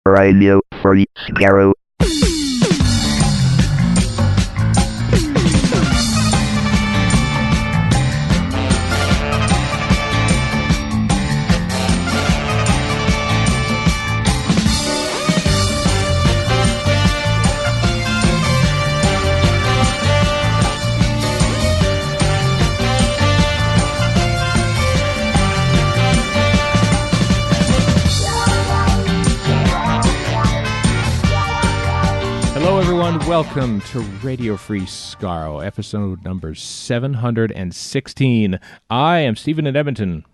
Radio Free Skaro. Hello, everyone. Welcome to Radio Free Skaro, episode number 716. I am Stephen in Edmonton.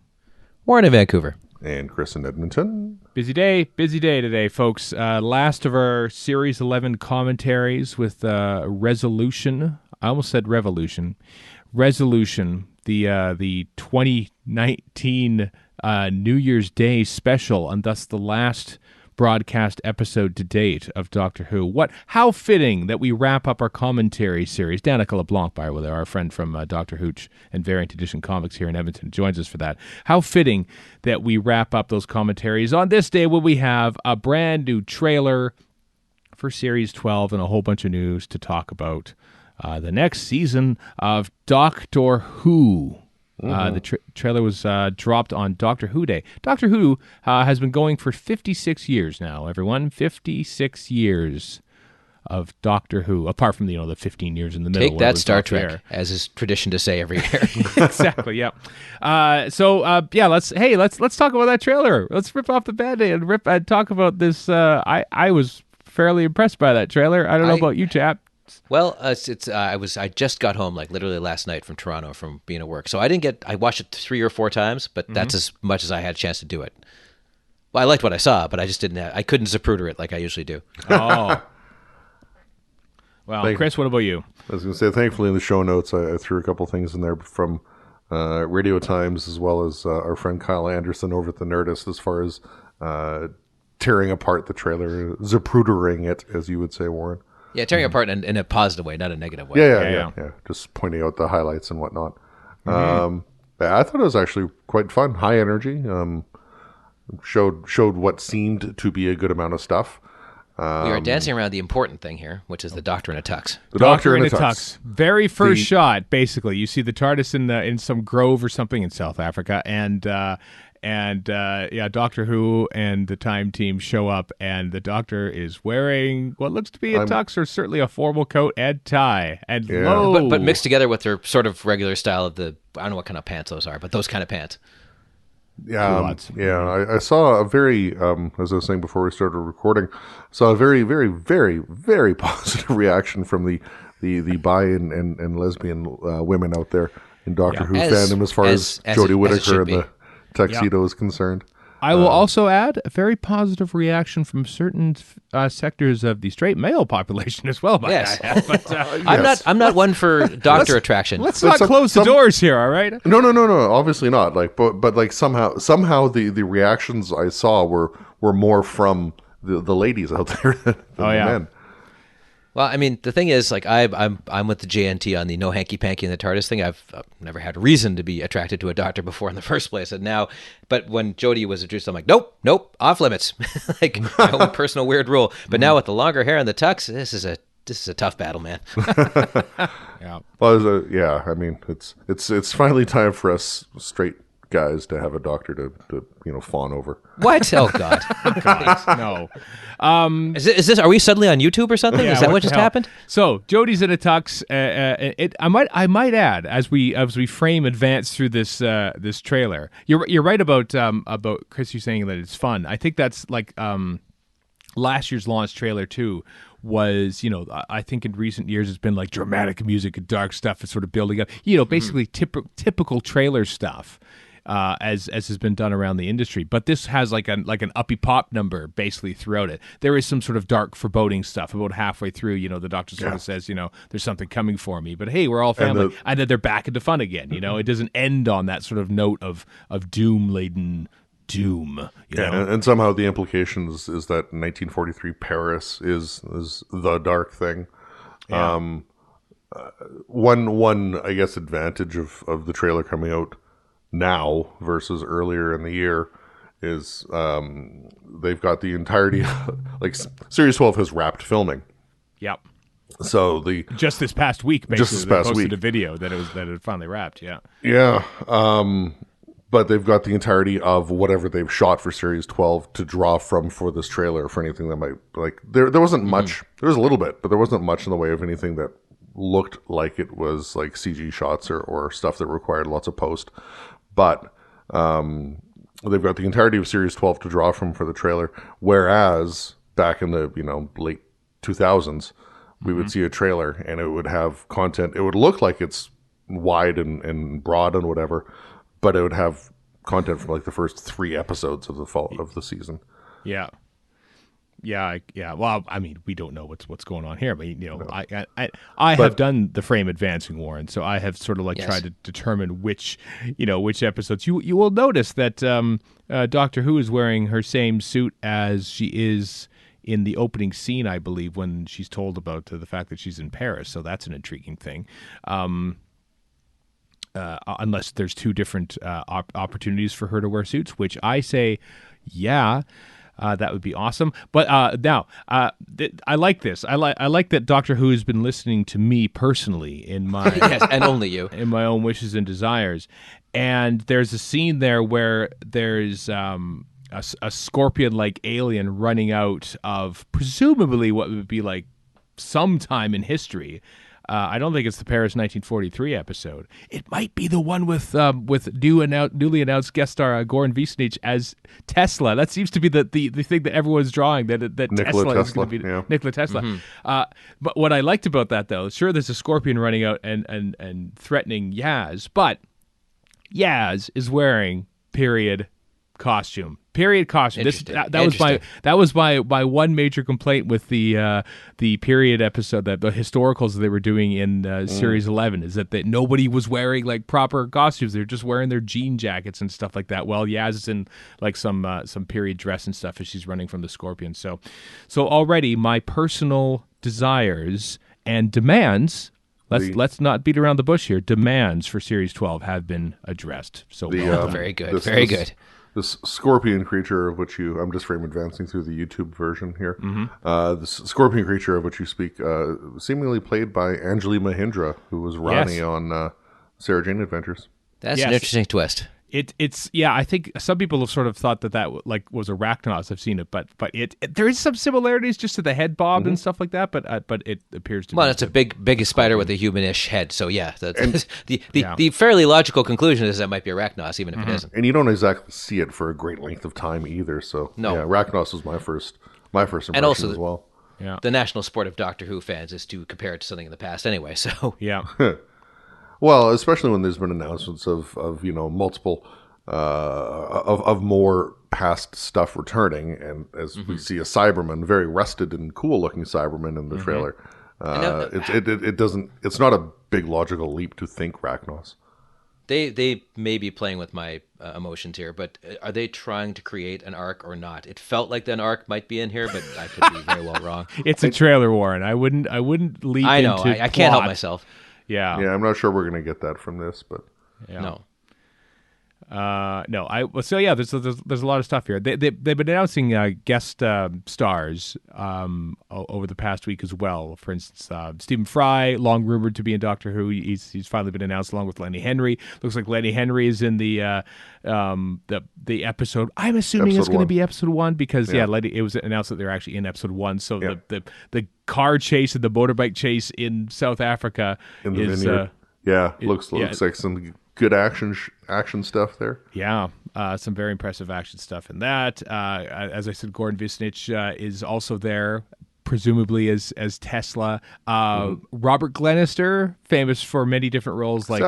Warren in Vancouver. And Chris in Edmonton. Busy day today, folks. Last of our Series 11 commentaries with Resolution. I almost said Revolution. Resolution, the 2019 New Year's Day special, and thus the last broadcast episode to date of Doctor Who. How fitting that we wrap up our commentary series. Danica LeBlanc, by the way, our friend from Doctor Hooch and Variant Edition Comics here in Edmonton, joins us for that. How fitting that we wrap up those commentaries on this day when we have a brand new trailer for Series 12 and a whole bunch of news to talk about the next season of Doctor Who. The trailer was dropped on Doctor Who Day. Doctor Who has been going for 56 years now, everyone. 56 years of Doctor Who, apart from the 15 years in the middle. Take that, Star Trek, as is tradition to say every year. Exactly, yeah. Let's talk about that trailer. Let's rip off the Band-Aid and talk about this. I was fairly impressed by that trailer. I don't know about you, chap. Well, I just got home like literally last night from Toronto from being at work, so I watched it 3 or 4 times, but that's as much as I had a chance to do it. Well, I liked what I saw, but I just I couldn't Zapruder it like I usually do. Oh. Well, Chris, what about you? I was going to say, thankfully in the show notes, I threw a couple things in there from Radio Times, as well as our friend Kyle Anderson over at the Nerdist, as far as tearing apart the trailer, Zaprudering it, as you would say, Warren. Yeah, tearing apart in a positive way, not a negative way. Yeah. Just pointing out the highlights and whatnot. I thought it was actually quite fun, high energy. Showed what seemed to be a good amount of stuff. We are dancing around the important thing here, which is the Doctor in a tux. The Doctor in a tux. Very first shot, basically. You see the TARDIS in some grove or something in South Africa, and Doctor Who and the Time Team show up, and the Doctor is wearing what looks to be a tux, or certainly a formal coat and tie, and but mixed together with their sort of regular style of I don't know what kind of pants those are, but those kind of pants. I saw a very, as I was saying before we started recording, saw a very, very, very, very positive reaction from the bi and lesbian women out there in Doctor Who fandom, as far as Jodie Whittaker and the tuxedo is concerned. I will also add a very positive reaction from certain sectors of the straight male population as well. Yes, I'm not one for doctor attraction. Let's not close the doors here, all right? No, obviously not. But somehow the reactions I saw were more from the ladies out there than the men. Well, I mean, the thing is, like, I'm with the JNT on the no hanky-panky in the TARDIS thing. I've never had a reason to be attracted to a doctor before in the first place. And now, but when Jodie was introduced, I'm like, nope, off limits. Like, my own personal weird rule. But now with the longer hair and the tux, this is a tough battle, man. Yeah. Well, I mean, it's finally time for us straight guys to have a doctor to fawn over. What? Oh God! No. Is this? Are we suddenly on YouTube or something? Yeah, is that what just happened? So Jodie's in a tux. I might add, as we frame advance through this trailer, you're right about Chris. You saying that it's fun. I think that's like last year's launch trailer too. Was, I think in recent years it's been like dramatic music and dark stuff. It's sort of building up, basically typical trailer stuff. As has been done around the industry, but this has like an uppy pop number basically throughout it. There is some sort of dark foreboding stuff about halfway through. The doctor sort of says, there's something coming for me, but hey, we're all family, and then they're back into fun again. It doesn't end on that sort of note of doom laden. And somehow the implications is that 1943 Paris is the dark thing. One I guess advantage of the trailer coming out now versus earlier in the year is they've got the entirety, like Series 12 has wrapped filming. Yep. So just this past week, basically, just this past they posted week, a video that it had finally wrapped. Yeah. Yeah. But they've got the entirety of whatever they've shot for Series 12 to draw from for this trailer, for anything that might, like, there wasn't much. There was a little bit, but there wasn't much in the way of anything that looked like it was like CG shots or stuff that required lots of post. But they've got the entirety of Series 12 to draw from for the trailer, whereas back in the late 2000s, we would see a trailer and it would have content. It would look like it's wide and broad and whatever, but it would have content from like the first 3 episodes of the season. Yeah. Yeah. Well, I mean, we don't know what's going on here, but I have done the frame advancing, Warren, so I have sort of like tried to determine which episodes. You will notice that Doctor Who is wearing her same suit as she is in the opening scene, I believe, when she's told about the fact that she's in Paris. So that's an intriguing thing. Unless there's 2 different opportunities for her to wear suits, which I say, that would be awesome. But now, I like this. I like that Doctor Who has been listening to me personally in my yes, and only you in my own wishes and desires. And there's a scene there where there's a scorpion-like alien running out of presumably what would be like sometime in history. I don't think it's the Paris 1943 episode. It might be the one with newly announced guest star Goran Visnich as Tesla. That seems to be the thing that everyone's drawing, that Tesla is going to be Nikola Tesla. Mm-hmm. But what I liked about that, though, sure, there's a scorpion running out and threatening Yaz, but Yaz is wearing period costume. That was my one major complaint with the period episode, that the historicals they were doing in Series 11, is that nobody was wearing like proper costumes. They're just wearing their jean jackets and stuff like that. Well, Yaz is in like some period dress and stuff as she's running from the scorpion. So already my personal desires and demands. Let's not beat around the bush here. Demands for Series 12 have been addressed. So very good, very good. This scorpion creature of which I'm just frame advancing through the YouTube version here. Mm-hmm. This scorpion creature of which you speak, seemingly played by Anjali Mahindra, who was Rani on Sarah Jane Adventures. That's an interesting twist. It's I think some people have sort of thought that like was Arachnos. I've seen it, but there is some similarities just to the head bob and stuff like that. But it appears to be. Well, it's a big spider with a humanish head. So the fairly logical conclusion is that it might be Arachnos, even if it isn't. And you don't exactly see it for a great length of time either. So Arachnos was my first impression and also as well. The national sport of Doctor Who fans is to compare it to something in the past anyway. So yeah. Well, especially when there's been announcements of multiple of more past stuff returning, and as we see a Cyberman, very rusted and cool looking Cyberman in the trailer, it's not a big logical leap to think Rachnos. They may be playing with my emotions here, but are they trying to create an arc or not? It felt like an arc might be in here, but I could be very well wrong. It's a trailer, Warren. I wouldn't leap. I know. Into I can't help myself. Yeah. I'm not sure we're going to get that from this, but no. There's a lot of stuff here. They've been announcing guest stars over the past week as well. For instance, Stephen Fry, long rumored to be in Doctor Who. He's finally been announced along with Lenny Henry. Looks like Lenny Henry is in the episode. I'm assuming it's going to be episode 1 because Lenny, it was announced that they're actually in episode 1. So the car chase and the motorbike chase in South Africa is looks like some good action stuff there. Yeah, some very impressive action stuff in that. As I said, Goran Visnich is also there, presumably as Tesla. Robert Glenister, famous for many different roles like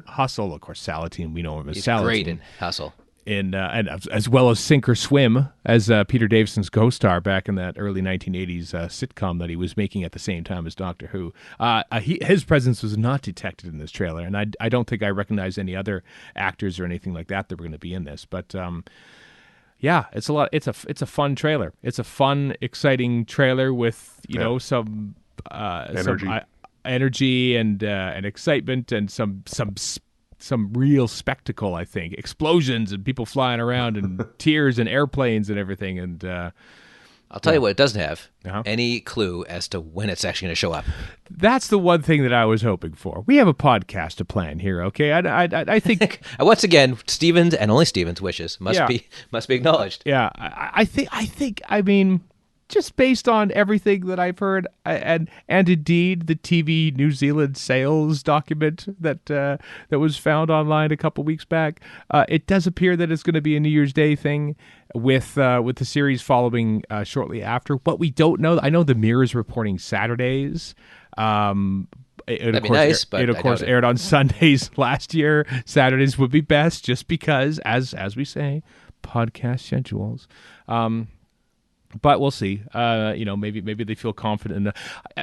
Hustle, of course. Salatine, we know him as Salatine. He's great in Hustle. And as well as Sink or Swim as Peter Davison's co-star back in that early 1980s sitcom that he was making at the same time as Doctor Who. His presence was not detected in this trailer, and I don't think I recognize any other actors or anything like that were going to be in this. But it's a lot. It's a fun trailer. It's a fun, exciting trailer with some energy and excitement and some some real spectacle. I think explosions and people flying around and tears and airplanes and everything. And I'll tell you what it doesn't have. Uh-huh. Any clue as to when it's actually going to show up. that's the one thing that I was hoping for. We have a podcast to plan here, okay? I think Once again, Stevens and only Stevens' wishes must be acknowledged. yeah, I think I mean, just based on everything that I've heard, and indeed the TV New Zealand sales document that was found online a couple weeks back, it does appear that it's going to be a New Year's Day thing with the series following shortly after. What we don't know, I know the Mirror is reporting Saturdays. It, That'd be nice, but it of I course doubt it. aired on Sundays last year. Saturdays would be best, just because, as we say, podcast schedules. But we'll see. Maybe they feel confident.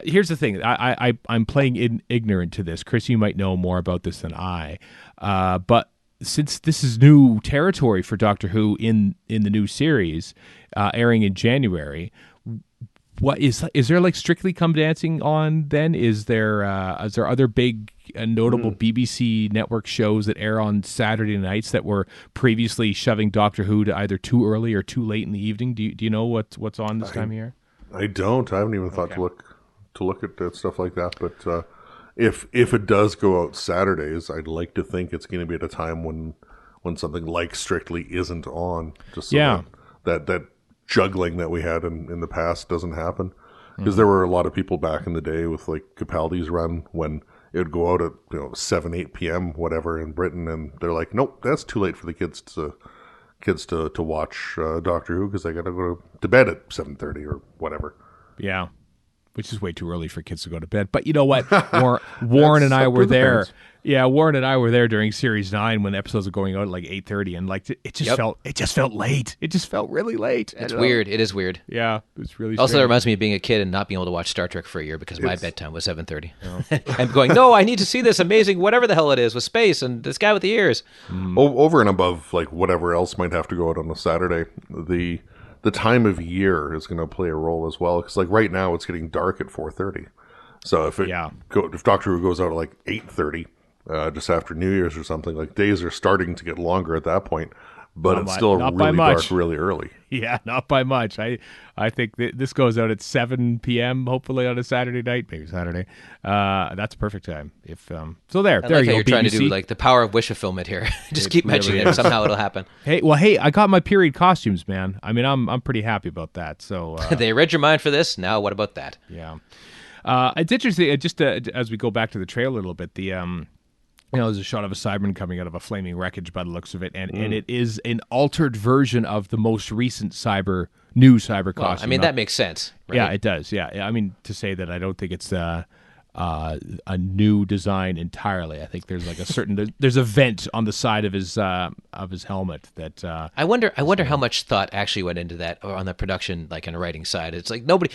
Here's the thing. I'm playing ignorant to this. Chris, you might know more about this than I. But since this is new territory for Doctor Who in the new series, airing in January, what is there like Strictly Come Dancing on then? Is there other big notable BBC network shows that air on Saturday nights that were previously shoving Doctor Who to either too early or too late in the evening? Do you know what's on this time of year? I don't. I haven't even thought to look at that stuff like that. But if it does go out Saturdays, I'd like to think it's going to be at a time when something like Strictly isn't on. Just so that juggling that we had in the past doesn't happen. Because there were a lot of people back in the day with like Capaldi's run when it would go out at 7, 8 p.m. whatever in Britain, and they're like, nope, that's too late for the kids to watch Doctor Who because they got to go to bed at 7:30 or whatever. Yeah, which is way too early for kids to go to bed. But you know what? Warren and I were there. parents. Yeah, Warren and I were there during Series 9 when episodes were going out at like 8:30, and like it just felt late. It just felt really late. It's weird. It is weird. Yeah, it's really Also, that strange. reminds me of being a kid and not being able to watch Star Trek for a year because my bedtime was 7:30. I'm going, no, I need to see this amazing whatever the hell it is with space and this guy with the ears. Over and above like whatever else might have to go out on a Saturday, the time of year is going to play a role as well. Because like right now it's getting dark at 4:30. So if Doctor Who goes out at like 8:30, just after New Year's or something, like days are starting to get longer at that point. But it's still not by really much. dark really early. Yeah, not by much. I think this goes out at 7 p.m. hopefully on a Saturday night, maybe Saturday. That's a perfect time. If so, there I you like how go. you're trying to BBC. do like the power of wish fulfillment here. Just keep mentioning really it. Somehow it'll happen. Hey, I got my period costumes, man. I mean, I'm pretty happy about that. So They read your mind for this. Now what about that? yeah, it's interesting. Just as we go back to the trailer a little bit, there's a shot of a Cyberman coming out of a flaming wreckage by the looks of it, and it is an altered version of the most recent new cyber Well, costume. I mean, that makes sense. Right? Yeah, it does. Yeah, I mean, to say that I don't think it's a new design entirely. I think there's like there's a vent on the side of his helmet that. I wonder how much thought actually went into that, or on the production, like on the writing side. It's like nobody.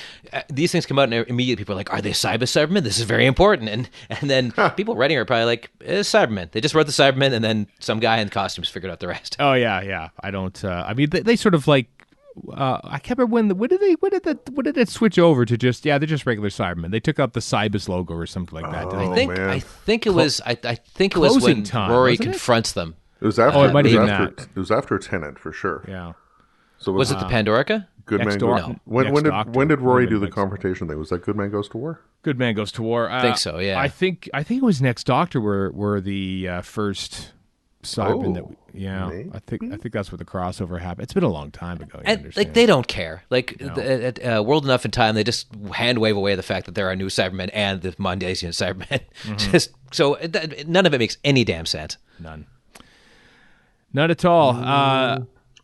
These things come out and immediately people are like, "Are they Cybermen? This is very important." And then people writing are probably like, "It's Cybermen." They just wrote the Cybermen, and then some guy in costumes figured out the rest. Oh yeah. I don't. I mean, they sort of like. I can't remember when did it switch over to just they're just regular Cybermen. They took out the Cybus logo or something like that. Oh, didn't I they? think man. I think it was Closing when time, Rory wasn't it? confronts them. It was after. it might have been It was after Tenant for sure. Yeah. So Was it the Pandorica? Good Next Man Door- Goes? No. When Next did Doctor. Rory do the Next- confrontation thing? Was that Good Man Goes to War? Good Man Goes to War. I think so, yeah. I think it was Next Doctor were the first Cybermen that. maybe. I think that's where the crossover happened. It's been a long time ago. You And understand? like they don't care. Like at World Enough in Time, they just hand wave away the fact that there are new Cybermen and the Mondasian Cybermen. Just so none of it makes any damn sense. None at all.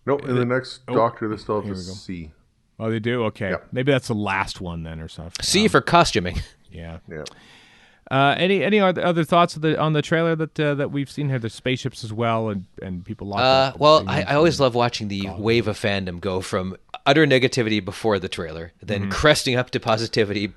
No, in the next Doctor, they still have to see. Oh, they do. Okay, Yeah. maybe that's the last one then, or something. C for costuming. Yeah. Yeah. Any other thoughts on the trailer that we've seen here? There's spaceships as well, and people locked up. Well, I always love watching the wave of fandom go from utter negativity before the trailer, then cresting up to positivity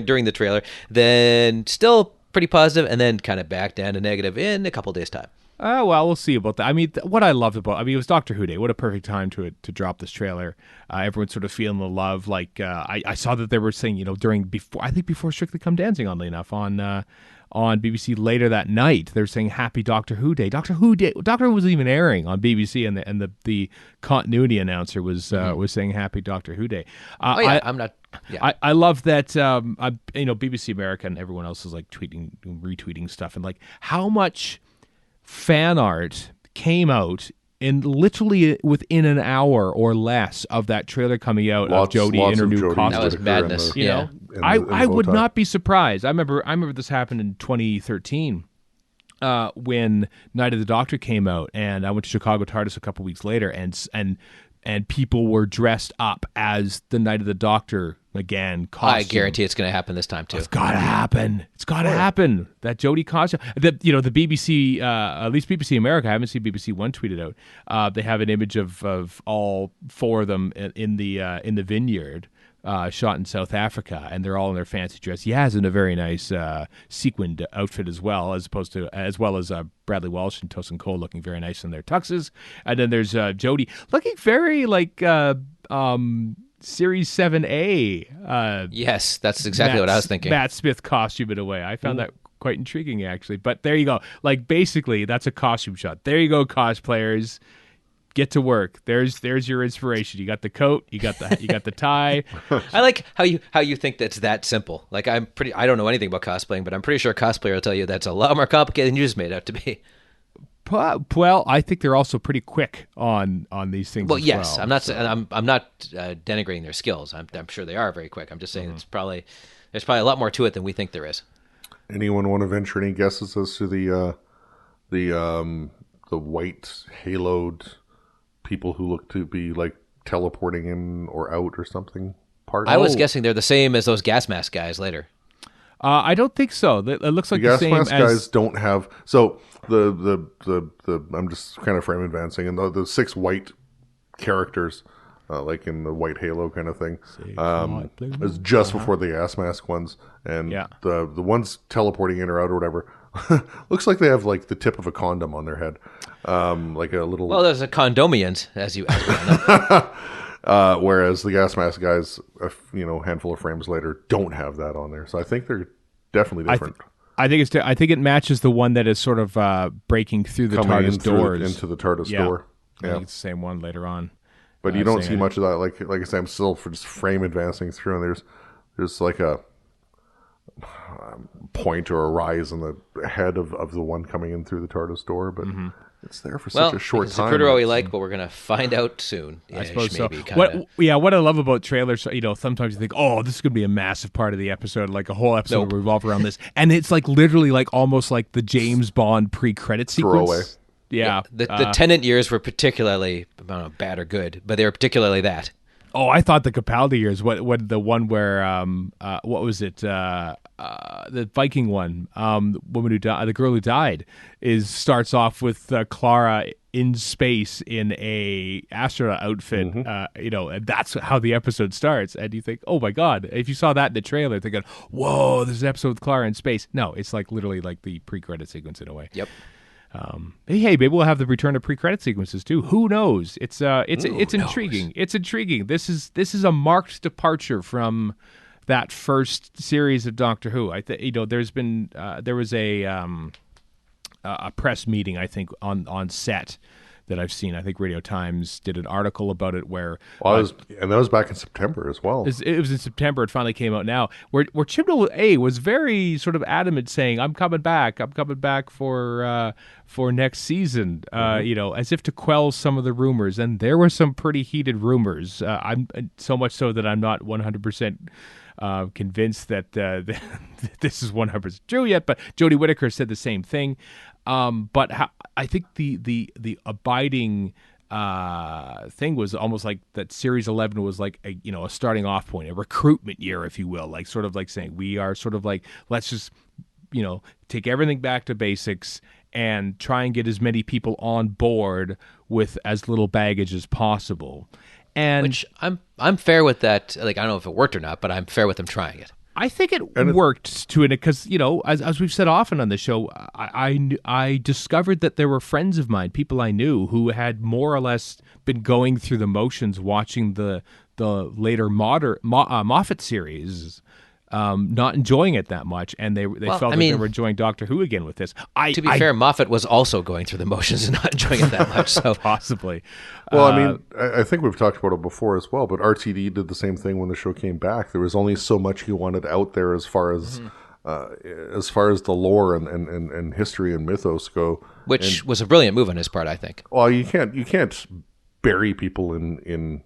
during the trailer, then still pretty positive, and then kind of back down to negative in a couple days' time. Well, we'll see about that. I mean, what I loved about, it was Doctor Who Day. What a perfect time to drop this trailer. Everyone's sort of feeling the love. Like I saw that they were saying, before Strictly Come Dancing, oddly enough, on BBC later that night, they're saying Happy Doctor Who Day. Doctor Who wasn't even airing on BBC, and the continuity announcer was saying Happy Doctor Who Day. Yeah. I love that. BBC America and everyone else is like retweeting stuff, and like how much fan art came out in literally within an hour or less of that trailer coming out of Jodie in her new costume. That was madness. I would not be surprised. I remember this happened in 2013 when Night of the Doctor came out, and I went to Chicago TARDIS a couple weeks later, and people were dressed up as the Night of the Doctor again costume. I guarantee it's going to happen this time too. It's got to happen. It's got to happen. That Jodie costume. The BBC, at least BBC America, I haven't seen BBC One tweeted out. They have an image of all four of them in the vineyard. Shot in South Africa, and they're all in their fancy dress. Yaz in a very nice sequined outfit as well as Bradley Walsh and Tosin Cole looking very nice in their tuxes. And then there's Jodie looking very like Series 7A. Yes, that's exactly what I was thinking. Matt Smith costume in a way. I found that quite intriguing actually. But there you go. Like basically, that's a costume shot. There you go, cosplayers. Get to work. There's your inspiration. You got the coat. You got the tie. I like how you think that's that simple. Like I don't know anything about cosplaying, but I'm pretty sure a cosplayer will tell you that's a lot more complicated than you just made it out to be. Well, I think they're also pretty quick on these things. Well, as yes, well. I'm not denigrating their skills. I'm sure they are very quick. I'm just saying there's probably a lot more to it than we think there is. Anyone want to venture any guesses as to the white haloed people who look to be like teleporting in or out or something? I was guessing they're the same as those gas mask guys later. I don't think so. It looks like the same gas mask as guys don't have. So the I'm just kind of frame advancing, and the 6 white characters, like in the white halo kind of thing, is just before the gas mask ones, and the ones teleporting in or out or whatever. Looks like they have like the tip of a condom on their head, like a little. Well, there's a condomiant, as you know. Whereas the gas mask guys, handful of frames later, don't have that on there. So I think they're definitely different. I think it matches the one that is sort of breaking through the TARDIS doors into the TARDIS door. I think it's the same one later on. But you don't see much of that. Like I said, I'm still for just frame advancing through, and there's like a point or a rise in the head of the one coming in through the TARDIS door, but it's there for such a short time. It's a we like, but we're going to find out soon. I suppose maybe, so. What I love about trailers, sometimes you think, oh, this is going to be a massive part of the episode, like a whole episode will revolve around this, and it's like literally like almost like the James Bond pre-credit sequence. Throwaway. Yeah. The Tennant years were particularly, I don't know, bad or good, but they were particularly that. Oh, I thought the Capaldi years. What the one where what was it? The Viking one. Woman who died, the girl who died, starts off with Clara in space in a astronaut outfit. And that's how the episode starts. And you think, oh my god! If you saw that in the trailer, thinking, whoa, there's an episode with Clara in space. No, it's like literally like the pre-credit sequence in a way. Yep. Hey, maybe we'll have the return of pre-credit sequences too. Who knows? It's intriguing. It's intriguing. This is a marked departure from that first series of Doctor Who. There was a press meeting, I think, on set that I've seen. I think Radio Times did an article about it where... that was back in September as well. It was in September. It finally came out now. Where Chibnall A was very sort of adamant saying, I'm coming back for next season, as if to quell some of the rumors. And there were some pretty heated rumors. I'm so much so that I'm not 100% convinced that this is 100% true yet, but Jodie Whittaker said the same thing. But I think the abiding thing was almost like that Series 11 was like a starting off point, a recruitment year, if you will, like sort of like saying we are sort of like, let's just take everything back to basics and try and get as many people on board with as little baggage as possible. And which I'm fair with that. Like, I don't know if it worked or not, but I'm fair with them trying it. I think it And worked to it because, as we've said often on the show, I discovered that there were friends of mine, people I knew, who had more or less been going through the motions watching the later Moffat series, not enjoying it that much, and they felt like they were enjoying Doctor Who again with this. To be fair, Moffat was also going through the motions and not enjoying it that much. So possibly. Well, I mean, I think we've talked about it before as well, but RTD did the same thing when the show came back. There was only so much he wanted out there as far as the lore and history and mythos go. Which was a brilliant move on his part, I think. Well, you can't bury people in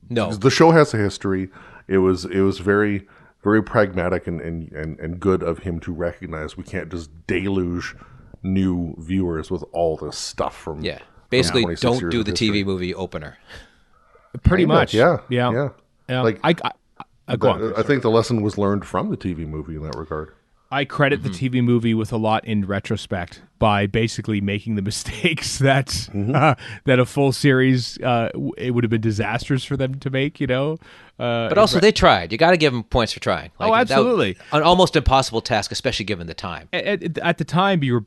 No. The show has a history. It was very, very pragmatic and good of him to recognize we can't just deluge new viewers with all this stuff from basically 26 don't years do of the history. TV movie opener. Pretty much. Yeah. Like, go on. I think the lesson was learned from the TV movie in that regard. I credit the TV movie with a lot in retrospect by basically making the mistakes that that a full series it would have been disastrous for them to make. But also, they tried. You got to give them points for trying. Absolutely. An almost impossible task, especially given the time. At the time, you were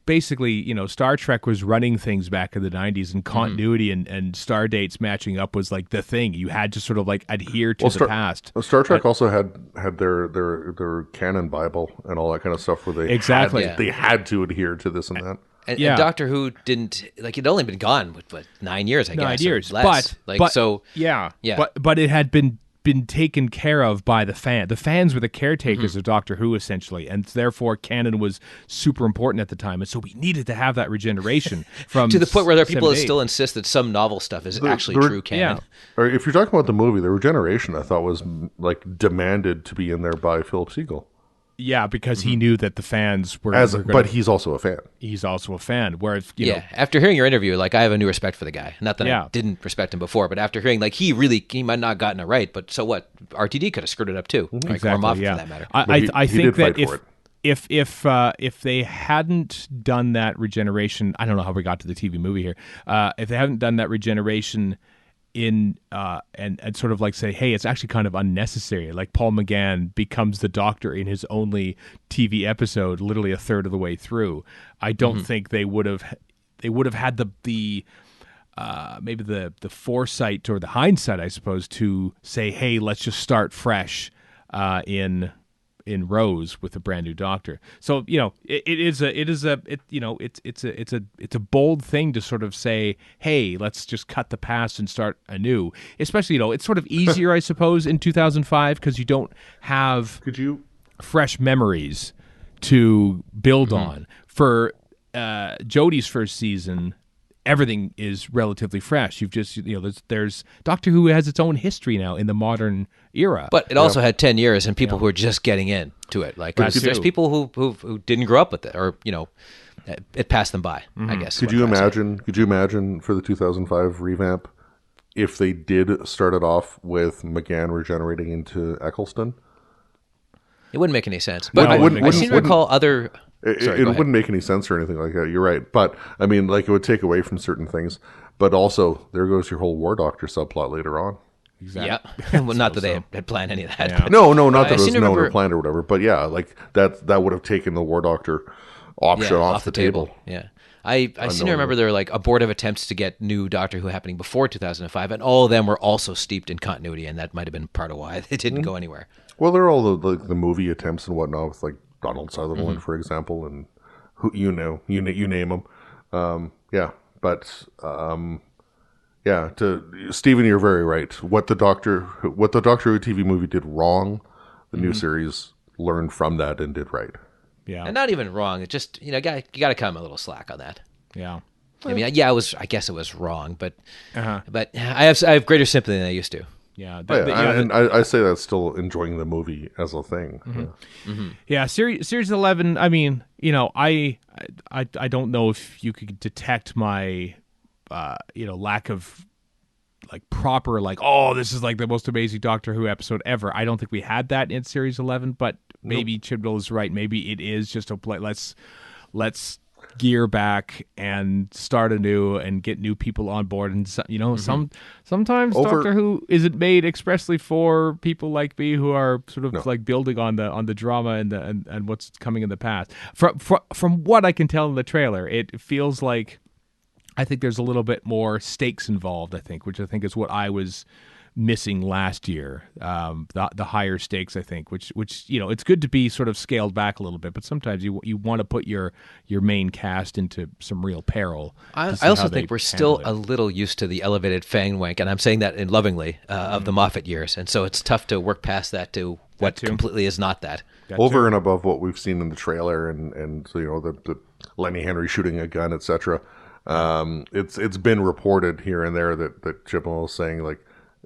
basically, Star Trek was running things back in the 90s, and continuity and star dates matching up was like the thing. You had to sort of adhere to the past. Star Trek also had their canon Bible and all that kind of stuff where they they had to adhere to this and that. And Doctor Who didn't it'd only been gone with 9 years, I guess. 9 years, less. but it had been taken care of by the fan. The fans were the caretakers of Doctor Who essentially, and therefore canon was super important at the time, and so we needed to have that regeneration from to the point where there are people that 7 to 8. still insist that some novel stuff is actually true canon. Or if you're talking about the movie, the regeneration I thought was demanded to be in there by Philip Siegel. Yeah, because he knew that the fans were. But he's also a fan. He's also a fan. Whereas, after hearing your interview, I have a new respect for the guy. Not that I didn't respect him before, but after hearing, he might not have gotten it right. But so what? RTD could have screwed it up too. Exactly. Or Moffat for that matter. I think that if they hadn't done that regeneration, I don't know how we got to the TV movie here. If they hadn't done that regeneration and sort of say, hey, it's actually kind of unnecessary. Like Paul McGann becomes the Doctor in his only TV episode, literally a third of the way through. I don't think they would have had the maybe the foresight or the hindsight, I suppose, to say, hey, let's just start fresh in Rose with a brand new Doctor. So it's a bold thing to sort of say, hey, let's just cut the past and start anew. Especially it's sort of easier, I suppose, in 2005 because you don't have fresh memories to build on. For Jodie's first season, everything is relatively fresh. You've just there's Doctor Who has its own history now in the modern era, but it also had 10 years and people who are just getting into it. There's people who didn't grow up with it, or it passed them by. I guess. Could you imagine for the 2005 revamp if they did start it off with McGann regenerating into Eccleston? It wouldn't make any sense. But I seem to recall other. It wouldn't make any sense or anything like that. You're right. But, I mean, it would take away from certain things. But also, there goes your whole War Doctor subplot later on. Exactly. Yeah. Well, not that they had planned any of that. Yeah. No, not that it was known or planned or whatever. But, yeah, that would have taken the War Doctor option off the table. Yeah. I seem to remember there were abortive attempts to get new Doctor Who happening before 2005, and all of them were also steeped in continuity, and that might have been part of why they didn't go anywhere. Well, there are all the movie attempts and whatnot with Donald Sutherland, for example, and who you name them. To Stephen, you're very right. What the Doctor Who TV movie did wrong, the new series learned from that and did right. Yeah, and not even wrong. It just you got to cut him a little slack on that. Yeah, I mean, I guess it was wrong, but I have greater sympathy than I used to. Yeah, and I say that's still enjoying the movie as a thing. Yeah, series 11. I mean, I don't know if you could detect my, lack of proper this is the most amazing Doctor Who episode ever. I don't think we had that in series 11, but maybe Chibnall is right. Maybe it is just let's gear back and start anew and get new people on board. And sometimes Doctor Who isn't made expressly for people like me who are sort of like building on the drama and what's coming in the past. From what I can tell in the trailer, it feels like I think there's a little bit more stakes involved. I think, which I think is what I was missing last year, the higher stakes, I think, which it's good to be sort of scaled back a little bit, but sometimes you want to put your main cast into some real peril. I also think we're still a little used to the elevated fang wank, and I'm saying that in lovingly, of the Moffat years, and so it's tough to work past that to what completely is not that. Over and above what we've seen in the trailer and the Lenny Henry shooting a gun, etc. It's been reported here and there that Chibnall is saying like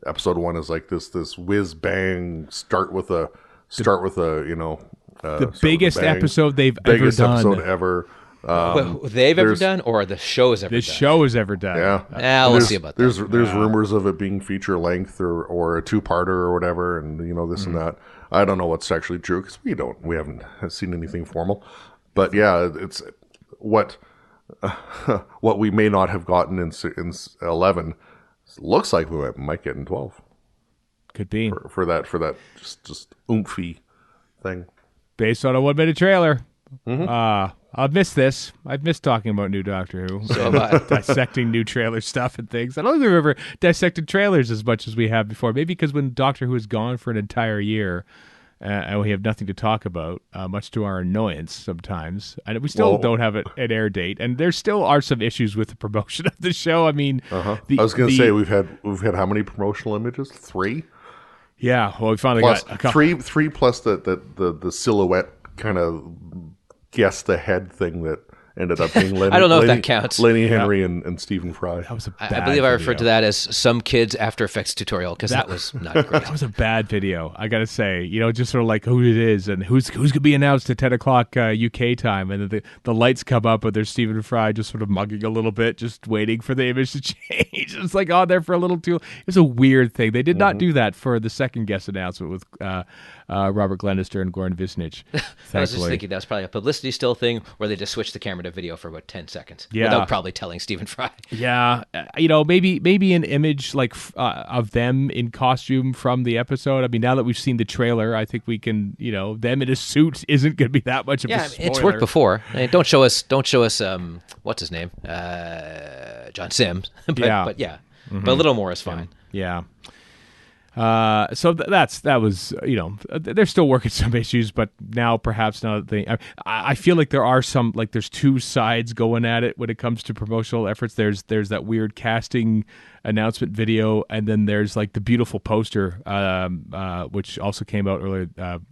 episode 1 is like this whiz bang start with a the biggest episode they've ever done. Biggest episode ever. They've ever done, or the show has ever done? The show has ever done. Yeah. Let's see about that. There's rumors of it being feature length or a 2-parter or whatever, and this and that. I don't know what's actually true because we haven't seen anything formal. But yeah, it's what we may not have gotten in 11 looks like we might get in 12. Could be for that just oomphy thing based on a 1-minute trailer. I've missed this. I've missed talking about new Doctor Who. So have I. Dissecting new trailer stuff and things. I don't think we've ever dissected trailers as much as we have before. Maybe because when Doctor Who is gone for an entire year, and we have nothing to talk about, much to our annoyance sometimes. And we still don't have an air date. And there still are some issues with the promotion of the show. I mean, I was going to say we've had how many promotional images? 3. Yeah. Well, we finally plus got a couple. Three plus the silhouette kind of guess the head thing that ended up being Lenny. I don't know if that counts. Lenny Henry and Stephen Fry. That was a bad I believe video. I referred to that as some kid's After Effects tutorial because that was not great. That was a bad video, I gotta say. Just sort of like who it is and who's gonna be announced at 10 o'clock UK time, and the lights come up and there's Stephen Fry just sort of mugging a little bit, just waiting for the image to change. It's like on there for a little too. It was a weird thing. They did not do that for the second guest announcement with Robert Glenister and Goran Visnich. I was just thinking that was probably a publicity still thing where they just switched the camera to video for about 10 seconds without probably telling Stephen Fry. Yeah, maybe an image like of them in costume from the episode. I mean, now that we've seen the trailer, I think we can, them in a suit isn't going to be that much of a spoiler. It's worked before. I mean, don't show us. What's his name? John Sims. But yeah, but a little more is fine. Yeah. So that was they're still working some issues, but now that I feel like there are some, like there's two sides going at it when it comes to promotional efforts. There's that weird casting announcement video, and then there's like the beautiful poster, which also came out earlier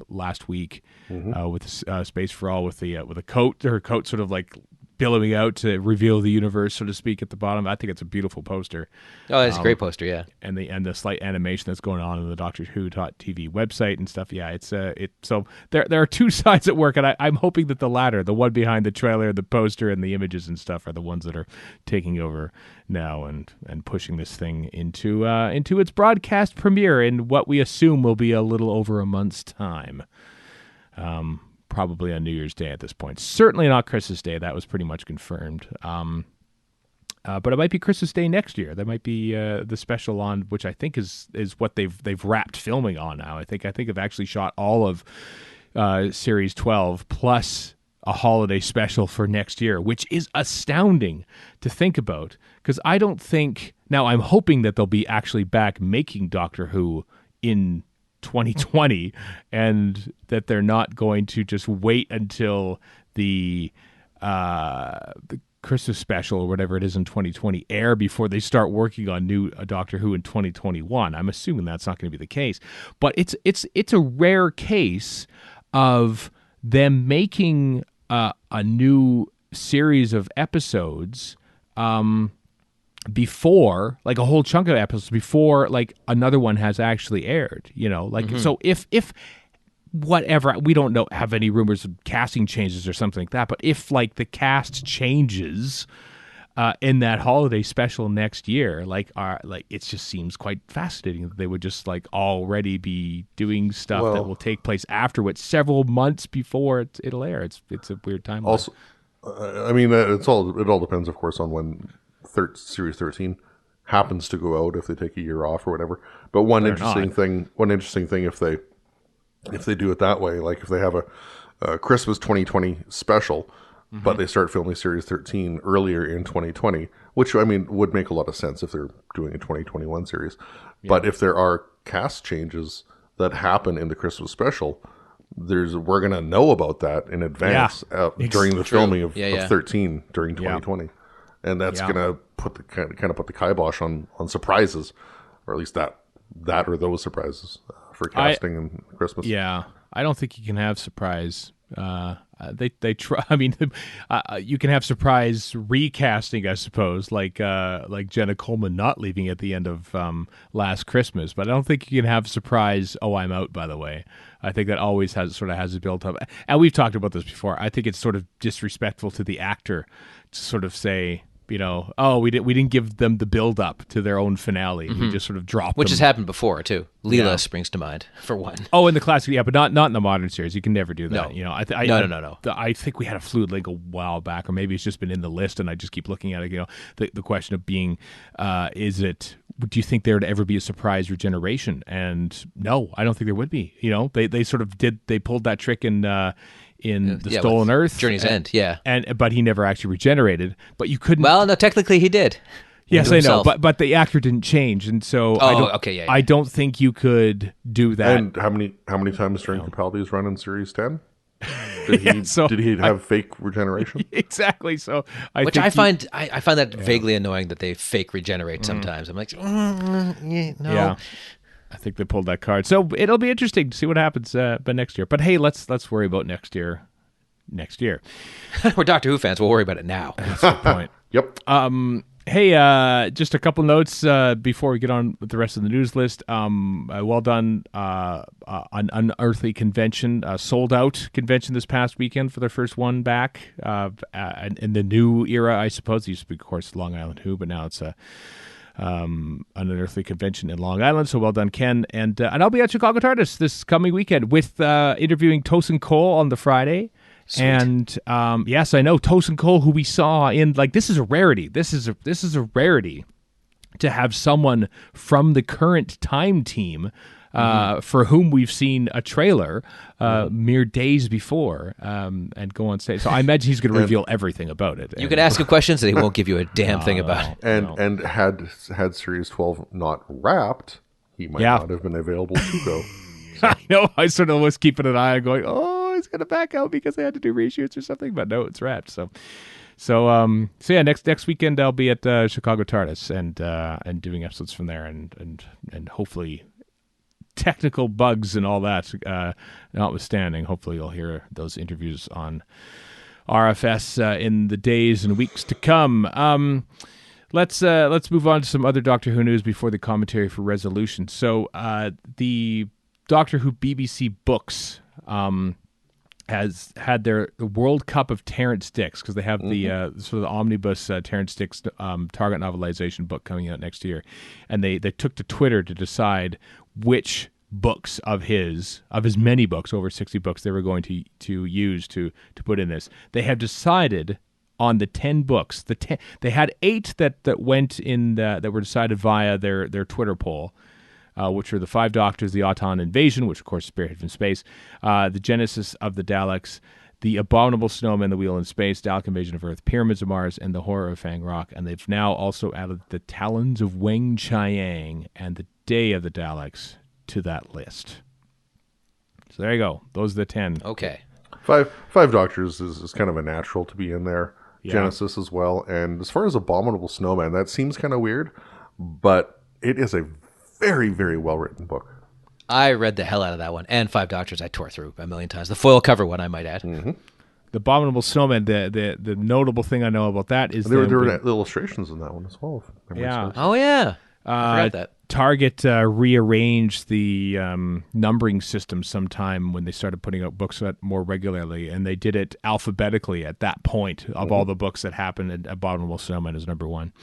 last week with Space for All with a coat, her coat sort of like billowing out to reveal the universe, so to speak, at the bottom. I think it's a beautiful poster. Oh, it's a great poster, yeah. And the slight animation that's going on in the Doctor Who TV website and stuff. Yeah, so there are two sides at work, and I'm hoping that the latter, the one behind the trailer, the poster, and the images and stuff, are the ones that are taking over now and pushing this thing into its broadcast premiere in what we assume will be a little over a month's time. Probably on New Year's Day at this point. Certainly not Christmas Day. That was pretty much confirmed. But it might be Christmas Day next year. That might be the special on, which I think is what they've wrapped filming on now. I think they've actually shot all of Series 12 plus a holiday special for next year, which is astounding to think about. Because I don't think now. I'm hoping that they'll be actually back making Doctor Who in 2020, and that they're not going to just wait until the Christmas special or whatever it is in 2020 air before they start working on new Doctor Who in 2021. I'm assuming that's not going to be the case, but it's a rare case of them making a new series of episodes before, like a whole chunk of episodes before like another one has actually aired, so if whatever, we don't know, have any rumors of casting changes or something like that, but if like the cast changes in that holiday special next year, it just seems quite fascinating that they would just like already be doing stuff that will take place afterwards, several months before it'll air. It's a weird timeline. I mean, it all depends, of course, on when Series 13 happens to go out, if they take a year off or whatever. But one interesting thing, if they do it that way, like if they have a Christmas 2020 special, but they start filming Series 13 earlier in 2020, which, I mean, would make a lot of sense if they're doing a 2021 series. Yeah. But if there are cast changes that happen in the Christmas special, we're going to know about that in advance during the filming of 13 during 2020. And that's going to put the kind of put the kibosh on surprises, or at least that or those surprises for casting and Christmas. Yeah, I don't think you can have surprise. They try. I mean, you can have surprise recasting, I suppose, like Jenna Coleman not leaving at the end of Last Christmas. But I don't think you can have surprise. Oh, I'm out. By the way, I think that always has a built up. And we've talked about this before. I think it's sort of disrespectful to the actor to sort of say, you know, oh, we didn't give them the build up to their own finale. We just sort of dropped Which them. has happened before too. Leela springs to mind for one. Oh, in the classic, but not in the modern series. You can never do that. No. You know, No. I think we had a fluid link a while back, or maybe it's just been in the list, and I just keep looking at it. You know, the question of being, do you think there would ever be a surprise regeneration? And no, I don't think there would be. You know, they sort of pulled that trick in the Stolen Earth, Journey's End, but he never actually regenerated. But you couldn't. Well, no, technically he did. Yes, I know, but the actor didn't change, and so I don't think you could do that. And how many times during Capaldi's run in Series 10 did he have fake regeneration? Exactly. So I find that vaguely annoying that they fake regenerate sometimes. I'm like, no. Yeah. I think they pulled that card. So it'll be interesting to see what happens but next year. But hey, let's worry about next year. Next year. We're Doctor Who fans. We'll worry about it now. That's a good point. Yep. Hey, just a couple notes before we get on with the rest of the news list. Well done on Unearthly Convention, sold out convention this past weekend for their first one back in the new era, I suppose. It used to be, of course, Long Island Who, but now it's an Unearthly Convention in Long Island. So well done, Ken. And I'll be at Chicago TARDIS this coming weekend with interviewing Tosin Cole on the Friday. Sweet. And yes, I know Tosin Cole, who we saw in, like, this is a rarity. This is a rarity to have someone from the current Time team for whom we've seen a trailer mere days before and go on stage. So I imagine he's going to reveal everything about it. You can ask him questions and he won't give you a damn thing about it. And had Series 12 not wrapped, he might not have been available to go. So. I know. I sort of was keeping an eye on going, oh, he's going to back out because they had to do reshoots or something. But no, it's wrapped. So yeah, next weekend I'll be at Chicago TARDIS and doing episodes from there and hopefully technical bugs and all that notwithstanding, hopefully you'll hear those interviews on RFS in the days and weeks to come. Let's move on to some other Doctor Who news before the commentary for Resolution. So the Doctor Who BBC Books has had their World Cup of Terrance Dicks, because they have the sort of the omnibus Terrance Dicks Target novelization book coming out next year, and they took to Twitter to decide which books of his many books, over 60 books, they were going to use to put in this. They have decided on the 10 books. They had 8 that went in that were decided via their Twitter poll. Which are the 5 Doctors, the Auton Invasion, which of course spearheaded from space, the Genesis of the Daleks, the Abominable Snowman, the Wheel in Space, Dalek Invasion of Earth, Pyramids of Mars, and the Horror of Fang Rock. And they've now also added the Talons of Weng Chiang and the Day of the Daleks to that list. So there you go. Those are the 10. Okay. Five Doctors is kind of a natural to be in there. Yeah. Genesis as well. And as far as Abominable Snowman, that seems kind of weird, but it is a very, very well-written book. I read the hell out of that one. And 5 Doctors I tore through a million times. The foil cover one, I might add. Mm-hmm. The Abominable Snowman, the notable thing I know about that is... There were illustrations in that one as well. Yeah. Oh, yeah. I forgot that. Target rearranged the numbering system sometime when they started putting out books more regularly, and they did it alphabetically at that point of all the books that happened, and Abominable Snowman is number 1.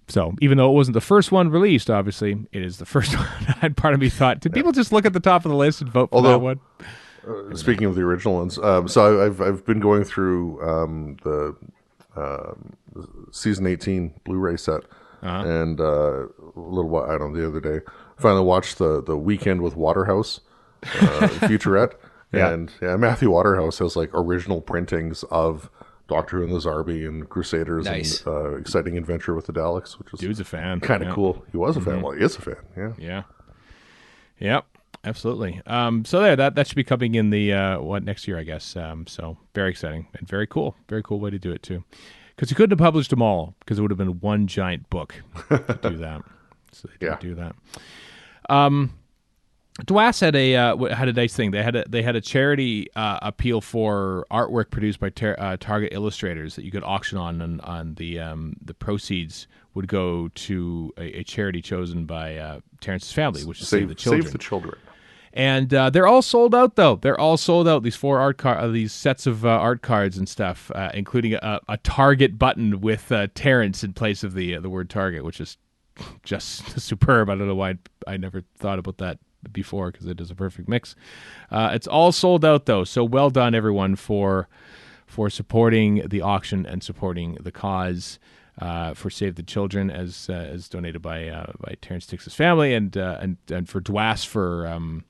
So even though it wasn't the first one released, obviously, it is the first one. And part of me thought, did people just look at the top of the list and vote for that one? Speaking of the original ones, so I've been going through the season 18 Blu-ray set, and a little while, I don't know, the other day, finally watched the Weekend with Waterhouse featurette, and Matthew Waterhouse has like original printings of Doctor Who and the Zarbi and Crusaders Nice. and Exciting Adventure with the Daleks, which is Dude's a fan. kind of cool. He was a fan. Well, he is a fan. Yeah. Yeah. Yep. Absolutely. So there, that should be coming in the next year, I guess. So very exciting and very cool. Very cool way to do it too. Because you couldn't have published them all because it would have been one giant book to do that. So they didn't do that. DWAS had a nice thing. They had a charity appeal for artwork produced by Target illustrators that you could auction on the proceeds would go to a charity chosen by Terrance's family, which is Save the Children. Save the Children. And they're all sold out, though. They're all sold out. These these sets of art cards and stuff, including a Target button with Terrance in place of the word Target, which is just superb. I don't know why I never thought about that before, because it is a perfect mix. It's all sold out, though. So well done, everyone, for supporting the auction and supporting the cause. For Save the Children, as donated by Terrance Dix's family, and for DWAS for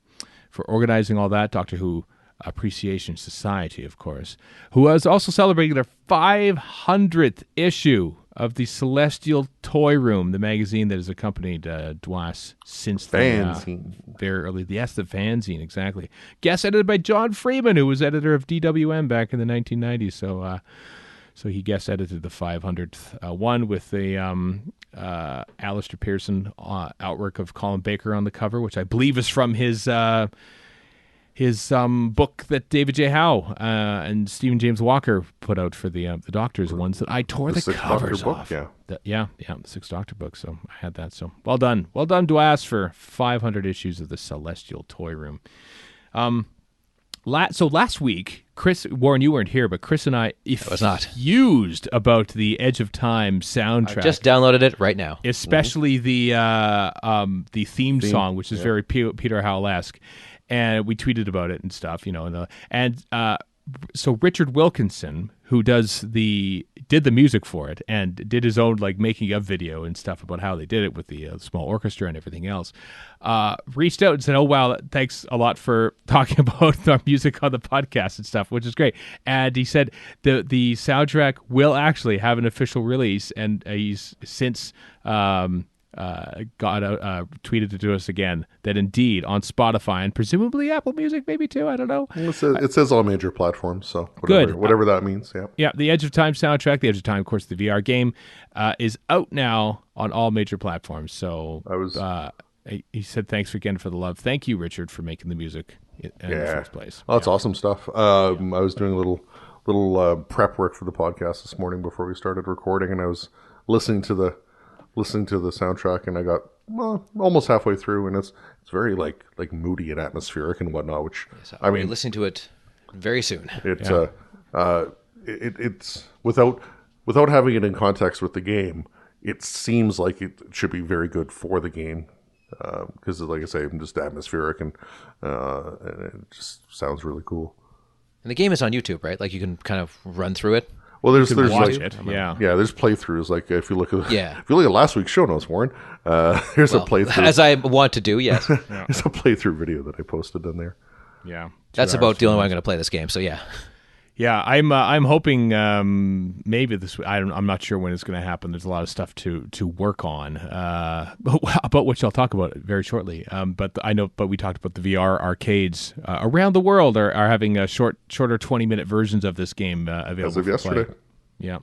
organizing all that. Doctor Who Appreciation Society, of course, who is also celebrating their 500th issue of the Celestial Toy Room, the magazine that has accompanied DWAS since the very early. Yes, the fanzine, exactly. Guest edited by John Freeman, who was editor of DWM back in the 1990s. So he guest edited the 500th one with the Alistair Pearson artwork of Colin Baker on the cover, which I believe is from his book that David J. Howe and Stephen James Walker put out for the Doctors, the ones that I tore the covers off. Book, the Sixth Doctor book. So I had that. So well done, DWAS, for 500 issues of the Celestial Toy Room. So last week, Warren, you weren't here, but Chris and I used about the Edge of Time soundtrack. I just downloaded it right now, especially the theme song, which is very Peter Howell-esque, and we tweeted about it and stuff, so Richard Wilkinson, who did the music for it and did his own making of video and stuff about how they did it with the small orchestra and everything else, reached out and said, "Oh wow, thanks a lot for talking about our music on the podcast and stuff," which is great. And he said the soundtrack will actually have an official release, and he's since tweeted it to us again that indeed on Spotify and presumably Apple Music, maybe too. I don't know. It says all major platforms, so whatever that means. Yeah. Yeah. The Edge of Time soundtrack, the Edge of Time, of course, the VR game, is out now on all major platforms. So he said, "Thanks again for the love." Thank you, Richard, for making the music in the first place. Oh, that's awesome stuff. I was doing a little prep work for the podcast this morning before we started recording, and I was listening to the soundtrack, and I got almost halfway through, and it's very like moody and atmospheric and whatnot. Which I'll be listening to it very soon. It's without having it in context with the game, it seems like it should be very good for the game because, like I say, I'm just atmospheric and it just sounds really cool. And the game is on YouTube, right? Like you can kind of run through it. Well, there's watch it. There's playthroughs. Like if you look at last week's show notes, Warren, here's a playthrough, as I want to do. Yes, there's a playthrough video that I posted in there. Yeah, that's about the only way I'm going to play this game. So yeah. Yeah, I'm hoping maybe this. I'm not sure when it's going to happen. There's a lot of stuff to work on, about which I'll talk about very shortly. But we talked about the VR arcades around the world are having shorter 20-minute versions of this game available as of yesterday. Yeah.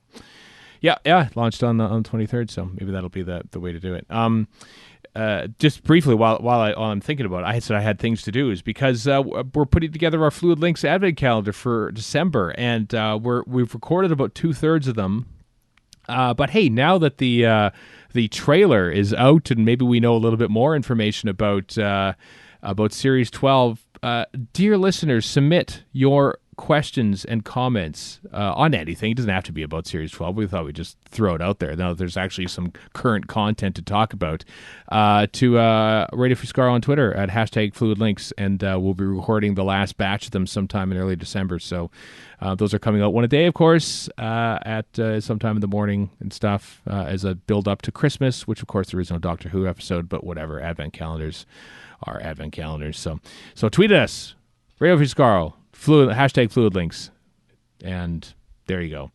It launched on the 23rd, so maybe that'll be the way to do it. Just briefly, while I'm thinking about it, I said I had things to do, is because we're putting together our Fluid Links Advent calendar for December, and we've recorded about 2/3 of them. But hey, now that the trailer is out, and maybe we know a little bit more information about Series 12, dear listeners, submit your questions and comments on anything, it doesn't have to be about Series 12. We thought we'd just throw it out there. Now there's actually some current content to talk about, to Radio Free Skaro on Twitter at #FluidLinks, and we'll be recording the last batch of them sometime in early December. So those are coming out one a day, of course, at sometime in the morning and stuff, as a build-up to Christmas, which, of course, there is no Doctor Who episode, but whatever, Advent calendars are Advent calendars. So tweet at us, Radio Free Skaro, #FluidLinks, and there you go.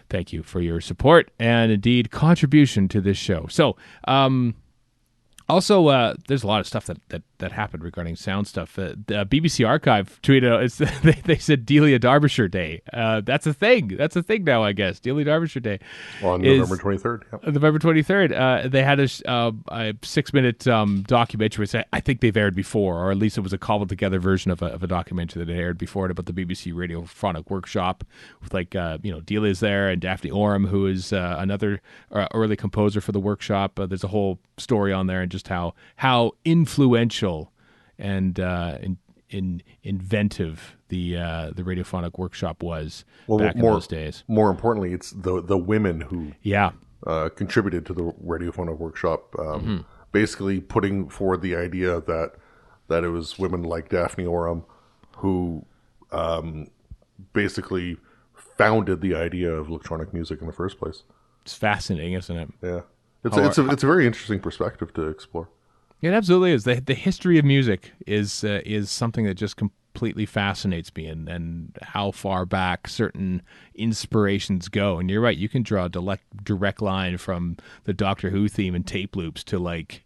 Thank you for your support and, indeed, contribution to this show. So, also, there's a lot of stuff that happened regarding sound stuff. The BBC Archive tweeted, they said Delia Derbyshire Day. That's a thing. That's a thing now, I guess. Delia Derbyshire Day. On November 23rd. Yep. November 23rd. They had a 6-minute documentary, which I think they've aired before, or at least it was a cobbled together version of a documentary that they aired before about the BBC Radiophonic Workshop, with Delia's there, and Daphne Oram, who is another early composer for the workshop. There's a whole story on there, and just how influential and inventive the Radiophonic Workshop was back in those days. More importantly, it's the women who contributed to the Radiophonic Workshop, basically putting forward the idea that it was women like Daphne Oram who basically founded the idea of electronic music in the first place. It's fascinating, isn't it? Yeah. It's a very interesting perspective to explore. It absolutely is. The history of music is something that just completely fascinates me, and how far back certain inspirations go. And you're right, you can draw a direct line from the Doctor Who theme and tape loops to like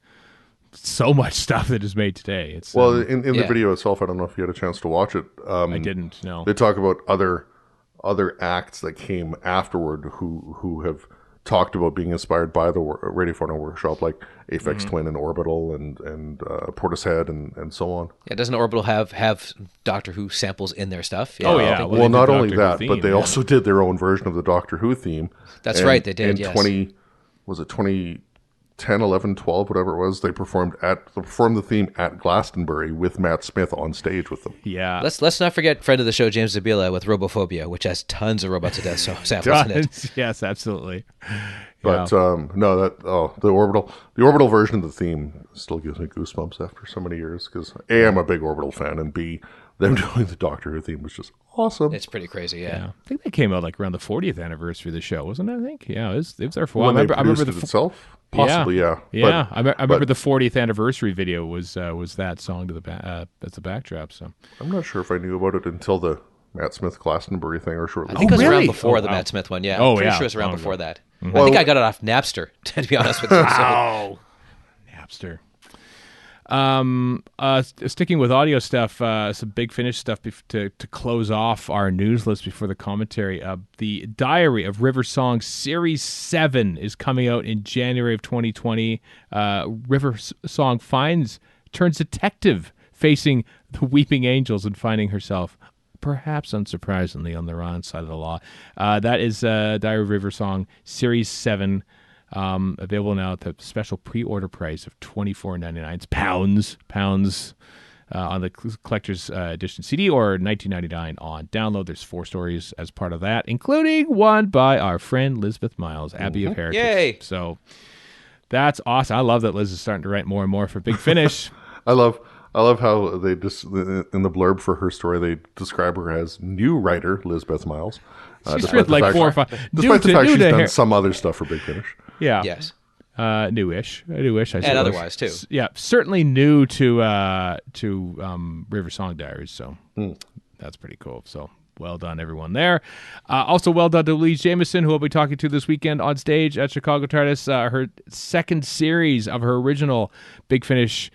so much stuff that is made today. It's in the video itself, I don't know if you had a chance to watch it. I didn't. No. They talk about other acts that came afterward who have talked about being inspired by the Radiophonic Workshop, like Aphex Twin and Orbital and Portishead and so on. Yeah, doesn't Orbital have Doctor Who samples in their stuff? Yeah, yeah. Well, not only that, but they also did their own version of the Doctor Who theme. That's right, they did. In 2010, 11, 12, whatever it was, they performed the theme at Glastonbury with Matt Smith on stage with them. Yeah. Let's not forget friend of the show James Zabila with Robophobia, which has tons of Robots of Death samples in it. Yes, absolutely. But the Orbital version of the theme still gives me goosebumps after so many years, because A, I'm a big Orbital fan, and B, them doing the Doctor Who theme was just awesome. It's pretty crazy, yeah. I think that came out like around the 40th anniversary of the show, wasn't it? I think, yeah, it was there for a When while. they produced it itself? Possibly, yeah. Yeah, I remember the 40th anniversary video was that song to as the backdrop. So I'm not sure if I knew about it until the Matt Smith Glastonbury thing or shortly. I think it was really? around before the Matt Smith one, yeah. I'm pretty sure it was around before that. I think I got it off Napster, to be honest with you. Wow. Napster. Sticking with audio stuff, some Big Finish stuff to close off our news list before the commentary. The Diary of River Song Series 7 is coming out in January of 2020. River Song turns detective, facing the weeping angels and finding herself, perhaps unsurprisingly, on the wrong side of the law. That is Diary of River Song Series 7. Available now at the special pre-order price of $24.99. It's pounds on the collector's edition CD, or $19.99 on download. There's 4 stories as part of that, including one by our friend Lisbeth Miles, Abbey of Heretics. Yay! So that's awesome. I love that Liz is starting to write more and more for Big Finish. I love how they just in the blurb for her story they describe her as new writer Lisbeth Miles. She's written like 4 or 5. Despite the fact she's done some other stuff for Big Finish. Yeah. Yes. Newish, I suppose. And otherwise, too. Yeah, certainly new to River Song Diaries, so that's pretty cool. So well done, everyone there. Also well done to Louise Jameson, who we'll be talking to this weekend on stage at Chicago TARDIS. Her second series of her original Big Finish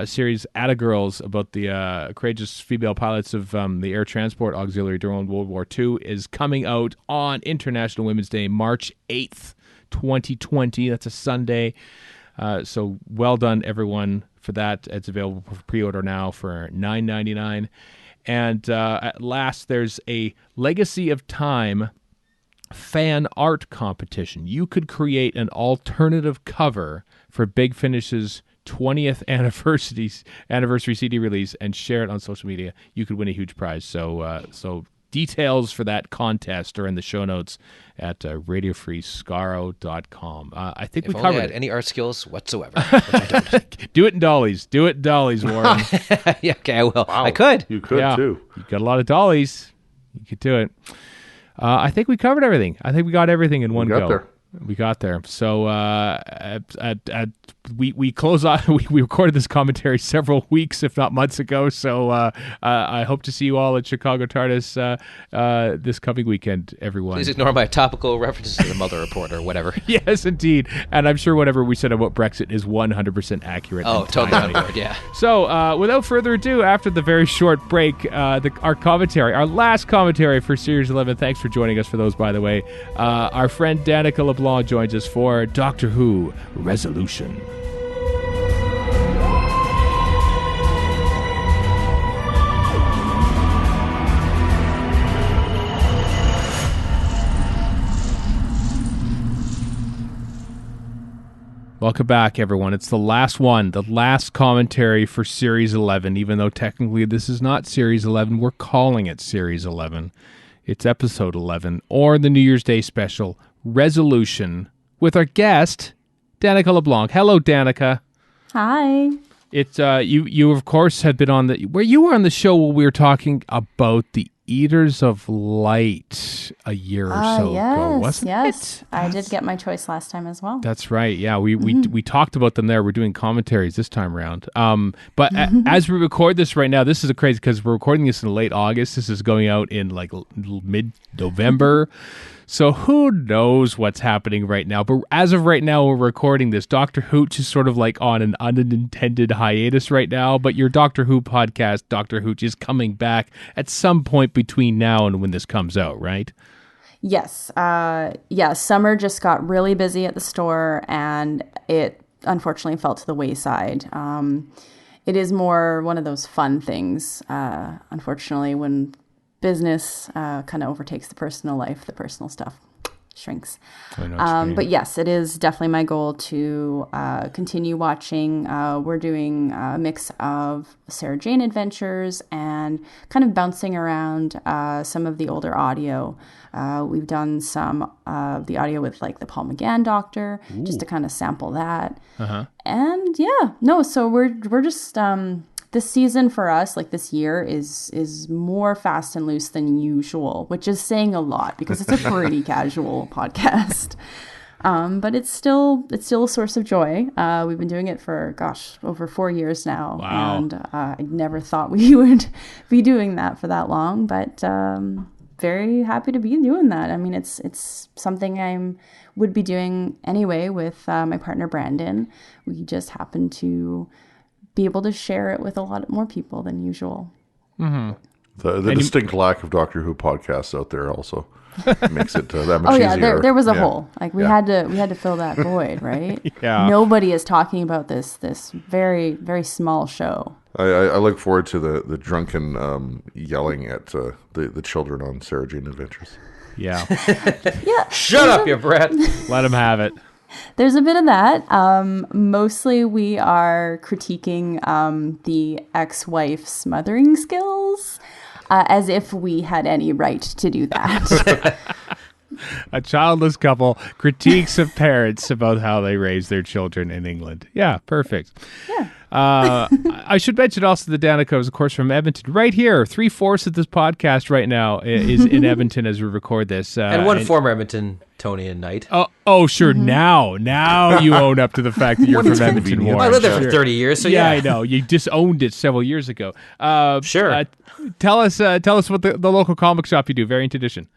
series, Atta Girls, about the courageous female pilots of the Air Transport Auxiliary during World War II, is coming out on International Women's Day, March 8th. 2020. That's a Sunday. So well done, everyone, for that. It's available for pre-order now for $9.99. And at last, there's a Legacy of Time fan art competition. You could create an alternative cover for Big Finish's 20th anniversary CD release and share it on social media, you could win a huge prize. So details for that contest are in the show notes at radiofreescaro.com. I think If we only I covered had it. any art skills whatsoever, which I don't. Do it in dollies, Warren. Yeah, okay, I will. Wow. I could. You could too. You got a lot of dollies. You could do it. I think we covered everything. I think we got everything in one go. We got there. So we close on. We recorded this commentary several weeks, if not months ago. So I hope to see you all at Chicago TARDIS this coming weekend, everyone. Please ignore my topical references to the Mueller report or whatever. Yes, indeed. And I'm sure whatever we said about Brexit is 100% accurate. Oh, totally on board, yeah. So, without further ado, after the very short break, our commentary, our last commentary for Series 11, thanks for joining us for those, by the way, our friend Danica LeBlanc joins us for Doctor Who Resolution. Welcome back, everyone. It's the last one, the last commentary for Series 11. Even though technically this is not Series 11, we're calling it Series 11. It's Episode 11, or the New Year's Day special, Resolution, with our guest, Danica LeBlanc. Hello, Danica. Hi. It's you of course had been on you were on the show when we were talking about the Eaters of Light a year or so ago, wasn't it? I did get my choice last time as well. That's right. Yeah, we talked about them there. We're doing commentaries this time around. But as we record this right now, this is crazy because we're recording this in late August. This is going out in like mid-November. So who knows what's happening right now? But as of right now, we're recording this. Dr. Hooch is sort of like on an unintended hiatus right now. But your Doctor Who podcast, Dr. Hooch, is coming back at some point between now and when this comes out, right? Yes. Summer just got really busy at the store, and it unfortunately fell to the wayside. It is more one of those fun things, unfortunately, when business kind of overtakes the personal life, the personal stuff shrinks. But yes, it is definitely my goal to continue watching. We're doing a mix of Sarah Jane adventures and kind of bouncing around some of the older audio. We've done some of the audio with like the Paul McGann Doctor, just to kind of sample that. And so we're just this season for us, like this year, is more fast and loose than usual, which is saying a lot because it's a pretty casual podcast. But it's still a source of joy. We've been doing it for, over 4 years now. Wow. And I never thought we would be doing that for that long, but very happy to be doing that. I mean, it's something I would be doing anyway with my partner, Brandon. We just happen to be able to share it with a lot more people than usual. Mm-hmm. The distinct lack of Doctor Who podcasts out there also makes it that much easier. There was a hole. Like we had to fill that void, right? Yeah. Nobody is talking about this very, very small show. I look forward to the drunken yelling at the children on Sarah Jane Adventures. Yeah. Yeah. Shut up, you brat. Let them have it. There's a bit of that. Mostly we are critiquing the ex-wife's smothering skills as if we had any right to do that. A childless couple critiques of parents about how they raise their children in England. Yeah, perfect. Yeah. I should mention also that Danica is, of course, from Edmonton. Right here, 3/4 of this podcast right now is in Edmonton as we record this. And one former Edmonton Tonian knight. Oh, sure. Mm-hmm. Now you own up to the fact that you're from Edmonton. Warren. I lived there for Sure. 30 years, so Yeah, I know. You disowned it several years ago. Sure. Tell us what the local comic shop you do. Variant Edition.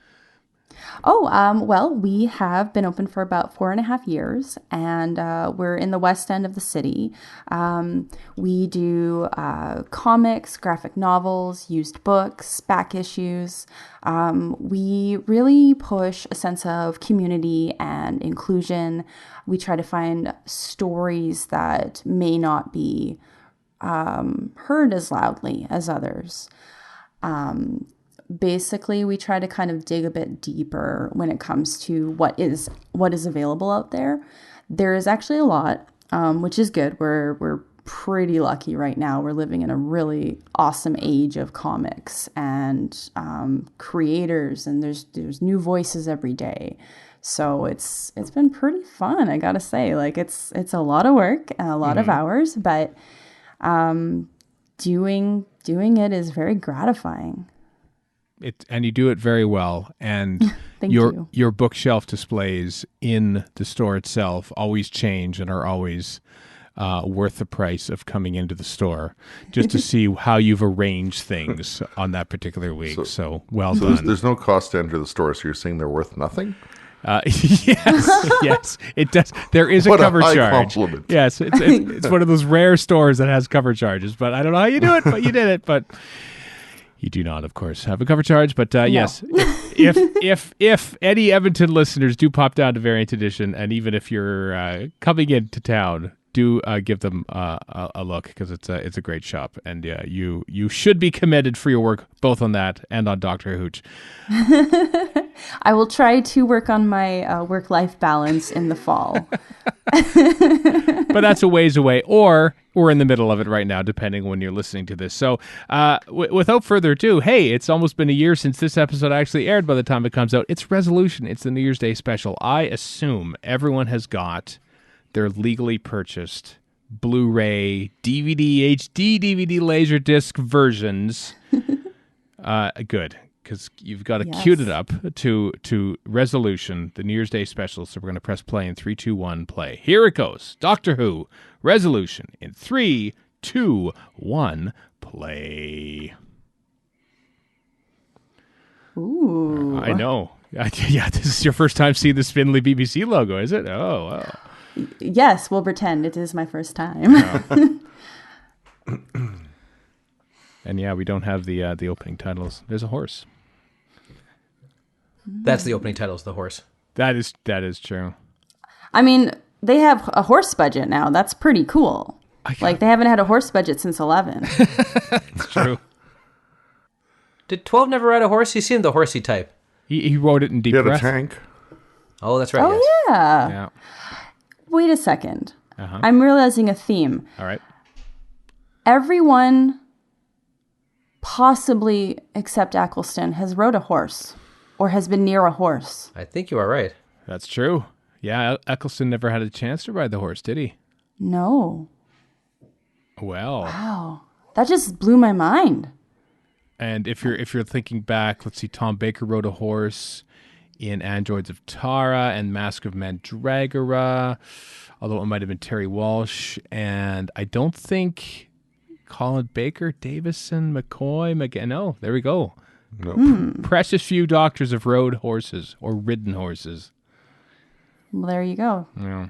Well, we have been open for about 4.5 years, and we're in the west end of the city. We do comics, graphic novels, used books, back issues. We really push a sense of community and inclusion. We try to find stories that may not be heard as loudly as others. Basically, we try to kind of dig a bit deeper when it comes to what is available out there. There is actually a lot. which is good. We're pretty lucky right now. We're living in a really awesome age of comics and creators, and there's new voices every day. So it's been pretty fun, I gotta say. Like it's a lot of work and a lot of hours, but doing it is very gratifying. And you do it very well. And Thank you. Your bookshelf displays in the store itself always change and are always worth the price of coming into the store just to see how you've arranged things on that particular week. So well done. There's no cost to enter the store, so you're saying they're worth nothing? Yes, it does. There is a What a cover high charge. compliment. Yes, it's one of those rare stores that has cover charges, but I don't know how you do it, but you did it. But you do not, of course, have a cover charge. But yes, if any Edmonton listeners do pop down to Variant Edition, and even if you're coming into town, do give them a look, because it's a great shop, and you should be commended for your work both on that and on Dr. Hooch. I will try to work on my work-life balance in the fall. But that's a ways away, or we're in the middle of it right now, depending when you're listening to this. So without further ado, hey, it's almost been a year since this episode actually aired by the time it comes out. It's Resolution. It's the New Year's Day special. I assume everyone has got their legally purchased Blu-ray, DVD, HD, DVD, Laserdisc versions. Good, because you've got to cue it up to Resolution, the New Year's Day special. So we're going to press play in 3, 2, 1, play. Here it goes. Doctor Who, Resolution in 3, 2, 1, play. Ooh. I know. Yeah, this is your first time seeing the spindly BBC logo, is it? Oh, wow. Yes, we'll pretend it is my first time. And yeah, we don't have the opening titles. There's a horse. That's the opening title, is the horse. That is true. I mean, they have a horse budget now. That's pretty cool. Like, they haven't had a horse budget since 11. It's true. Did 12 never ride a horse? He seemed the horsey type. He wrote it in deep He had a breath. tank. Oh, that's right. Oh, yes. yeah. Yeah. Wait a second. Uh-huh. I'm realizing a theme. All right. Everyone, possibly except Eccleston, has rode a horse or has been near a horse. I think you are right. That's true. Yeah, Eccleston never had a chance to ride the horse, did he? No. Well. Wow. That just blew my mind. And if you're thinking back, let's see, Tom Baker rode a horse in Androids of Tara and Mask of Mandragora, although it might have been Terry Walsh. And I don't think Colin Baker, Davison, McCoy, no, there we go. Nope. Precious few doctors have rode horses or ridden horses. Well, there you go. Yeah.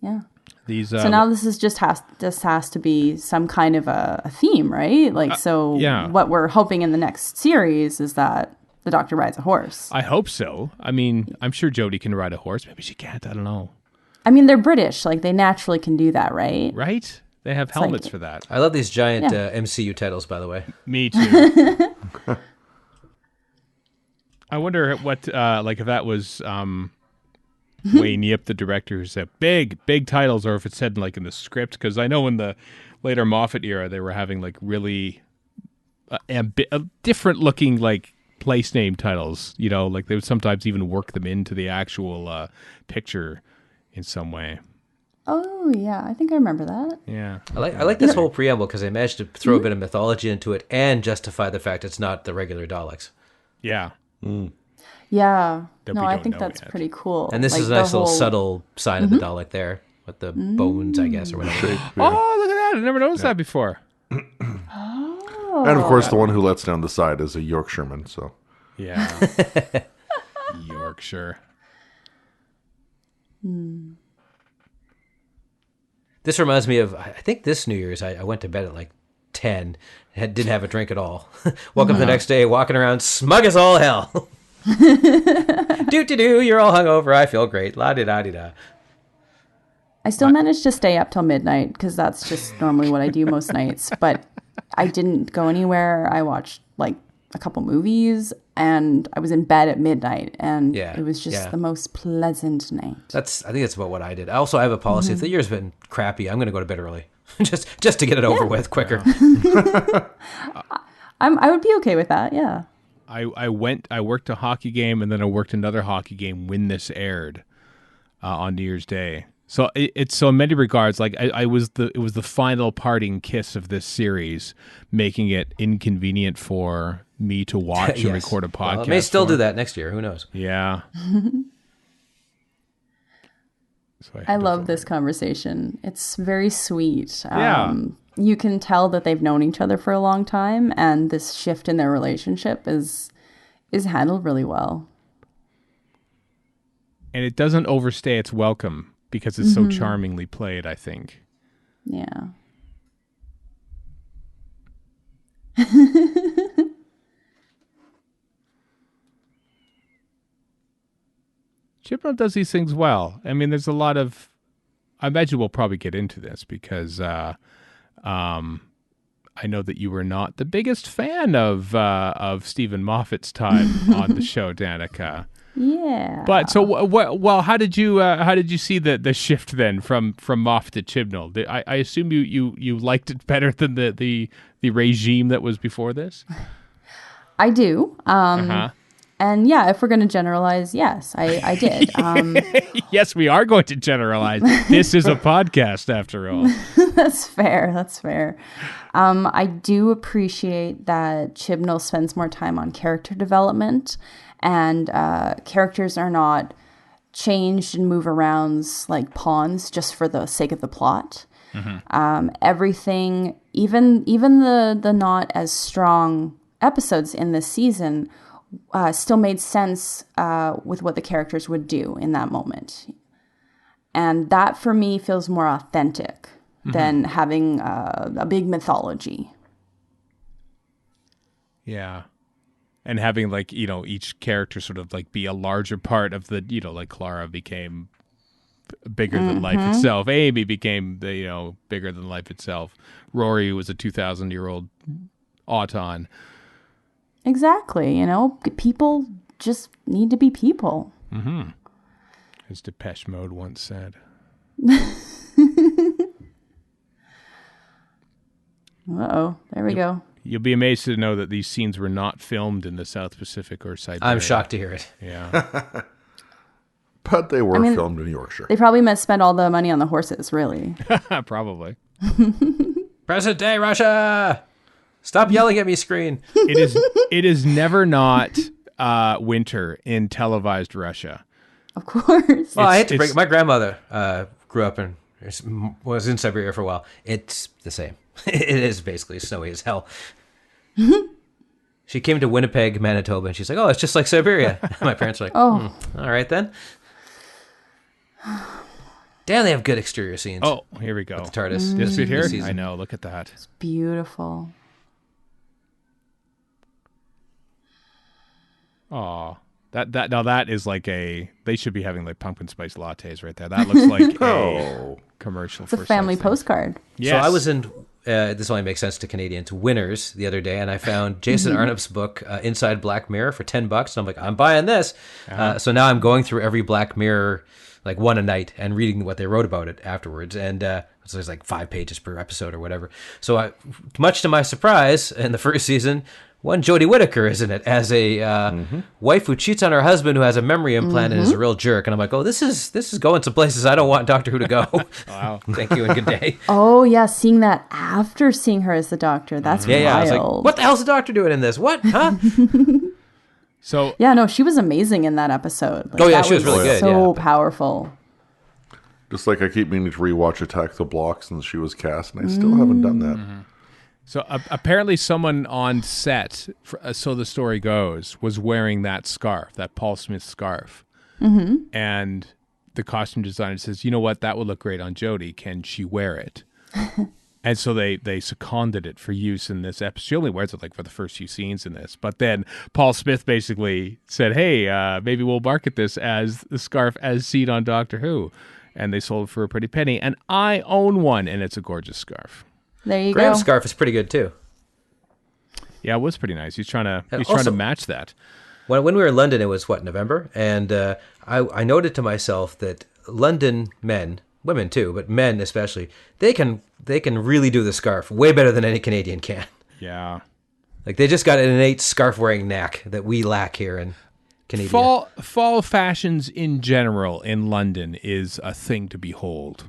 Yeah. These So now this has to be some kind of a theme, right? Like, yeah. What we're hoping in the next series is that the Doctor rides a horse. I hope so. I mean, I'm sure Jodie can ride a horse. Maybe she can't. I don't know. I mean, they're British. Like, they naturally can do that, right? Right? They have helmets for that. I love these giant MCU titles, by the way. Me too. I wonder what, if that was Wayne Yip, the director, who said big titles, or if it's said in the script. Because I know in the later Moffat era, they were having really different looking place name titles. You know, they would sometimes even work them into the actual picture in some way. Oh, yeah. I think I remember that. Yeah. I like this whole preamble because they managed to throw a bit of mythology into it and justify the fact it's not the regular Daleks. Yeah. Yeah. That No, we I don't think know that's yet. pretty cool. And this is a nice little subtle sign of the Dalek there with the bones, I guess, or whatever. Oh, look at that. I never noticed that before. Oh. And of course, the one who lets down the side is a Yorkshireman. So Yeah. Yorkshire. This reminds me of, I think this New Year's, I went to bed at 10, didn't have a drink at all. Woke up the next day walking around smug as all hell. Do, you're all hungover. I feel great. La-di-da-di-da. I still managed to stay up till midnight because that's just normally what I do most nights. But I didn't go anywhere. I watched a couple movies, and I was in bed at midnight, and Yeah, it was just yeah. the most pleasant night. I think that's about what I did. I also have a policy. If the year's been crappy, I'm going to go to bed early, just to get it over with quicker. I would be okay with that. Yeah. I worked a hockey game, and then I worked another hockey game when this aired on New Year's Day. So it's so in many regards like it was the final parting kiss of this series, making it inconvenient for me to watch and Yes. record a podcast. Well, it may still for. do that next year. Who knows? Yeah. So I love this conversation. It's very sweet. Yeah. You can tell that they've known each other for a long time, and this shift in their relationship is handled really well. And it doesn't overstay its welcome because it's so charmingly played, I think. Yeah. Chipmunk does these things well. I mean, there's a lot of. I imagine we'll probably get into this because I know that you were not the biggest fan of Stephen Moffat's time on the show, Danica. Yeah. But so, well, how did you see the shift then from Moffat to Chibnall? I assume you liked it better than the regime that was before this. I do. And yeah, if we're going to generalize, yes, I did. Yes, we are going to generalize. This is a podcast, after all. That's fair. That's fair. I do appreciate that Chibnall spends more time on character development, and characters are not changed and move arounds like pawns just for the sake of the plot. Everything, even the not as strong episodes in this season, still made sense with what the characters would do in that moment. And that, for me, feels more authentic than having a big mythology. Yeah. And having, like, each character sort of, like, be a larger part of the, like Clara became bigger than life itself. Amy became, bigger than life itself. Rory was a 2,000-year-old auton. Exactly. People just need to be people. As Depeche Mode once said. Uh-oh. There we go. You'll be amazed to know that these scenes were not filmed in the South Pacific or Siberia. I'm shocked to hear it. Yeah. But they were filmed in Yorkshire. They probably must spend all the money on the horses, really. Probably. Present day Russia! Stop yelling at me, screen. It is never not winter in televised Russia. Of course. Well, I hate to break. My grandmother grew up was in Siberia for a while. It's the same. It is basically snowy as hell. She came to Winnipeg, Manitoba, and she's like, "Oh, it's just like Siberia." My parents were like, all right then." Damn, they have good exterior scenes. Oh, here we go. The TARDIS. This bit here? season. I know. Look at that. Beautiful. Aw. That is like they should be having like pumpkin spice lattes right there. That looks like a commercial It's a family postcard. Yes. So I was in, this only makes sense to Canadians, Winners the other day, and I found Jason Arnopp's book, Inside Black Mirror, for $10. And I'm like, I'm buying this. So now I'm going through every Black Mirror, like one a night, and reading what they wrote about it afterwards. And so there's like 5 pages per episode or whatever. So much to my surprise, in the first season, one Jodie Whittaker is in it as a wife who cheats on her husband who has a memory implant and is a real jerk. And I'm like, oh, this is going some places I don't want Doctor Who to go. Wow. Thank you and good day. Oh, yeah. Seeing that after seeing her as the Doctor. That's wild. Yeah. I was like, what the hell's the Doctor doing in this? What? Huh? So Yeah, no, she was amazing in that episode. Like, Oh, yeah, that she was really good, So yeah. powerful. Just like I keep meaning to rewatch Attack the Block since she was cast, and I still haven't done that. So apparently someone on set, so the story goes, was wearing that scarf, that Paul Smith scarf. And the costume designer says, you know what, that would look great on Jodie. Can she wear it? And so they seconded it for use in this episode. She only wears it like for the first few scenes in this. But then Paul Smith basically said, hey, maybe we'll market this as the scarf as seen on Doctor Who. And they sold it for a pretty penny. And I own one, and it's a gorgeous scarf. There you Graham's go. scarf is pretty good too. Yeah, it was pretty nice. He's trying to also- match that. When we were in London, it was November, and I noted to myself that London men, women too, but men especially, they can really do the scarf way better than any Canadian can. Yeah. Like they just got an innate scarf wearing knack that we lack here in Canada. Fall fashions in general in London is a thing to behold.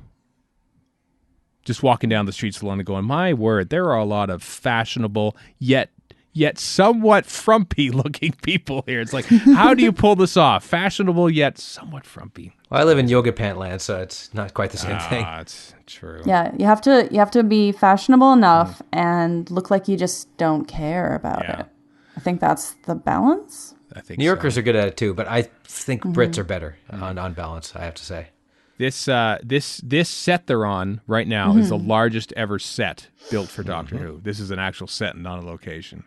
Just walking down the streets of London going, my word, there are a lot of fashionable yet somewhat frumpy looking people here. It's like, how do you pull this off? Fashionable yet somewhat frumpy. Well, I live in yoga pant land, so it's not quite the same thing. It's true. Yeah, you have to be fashionable enough and look like you just don't care about it. I think that's the balance. I think New Yorkers are good at it too, but I think Brits are better on balance, I have to say. This set they're on right now is the largest ever set built for Doctor Who. This is an actual set and not a location.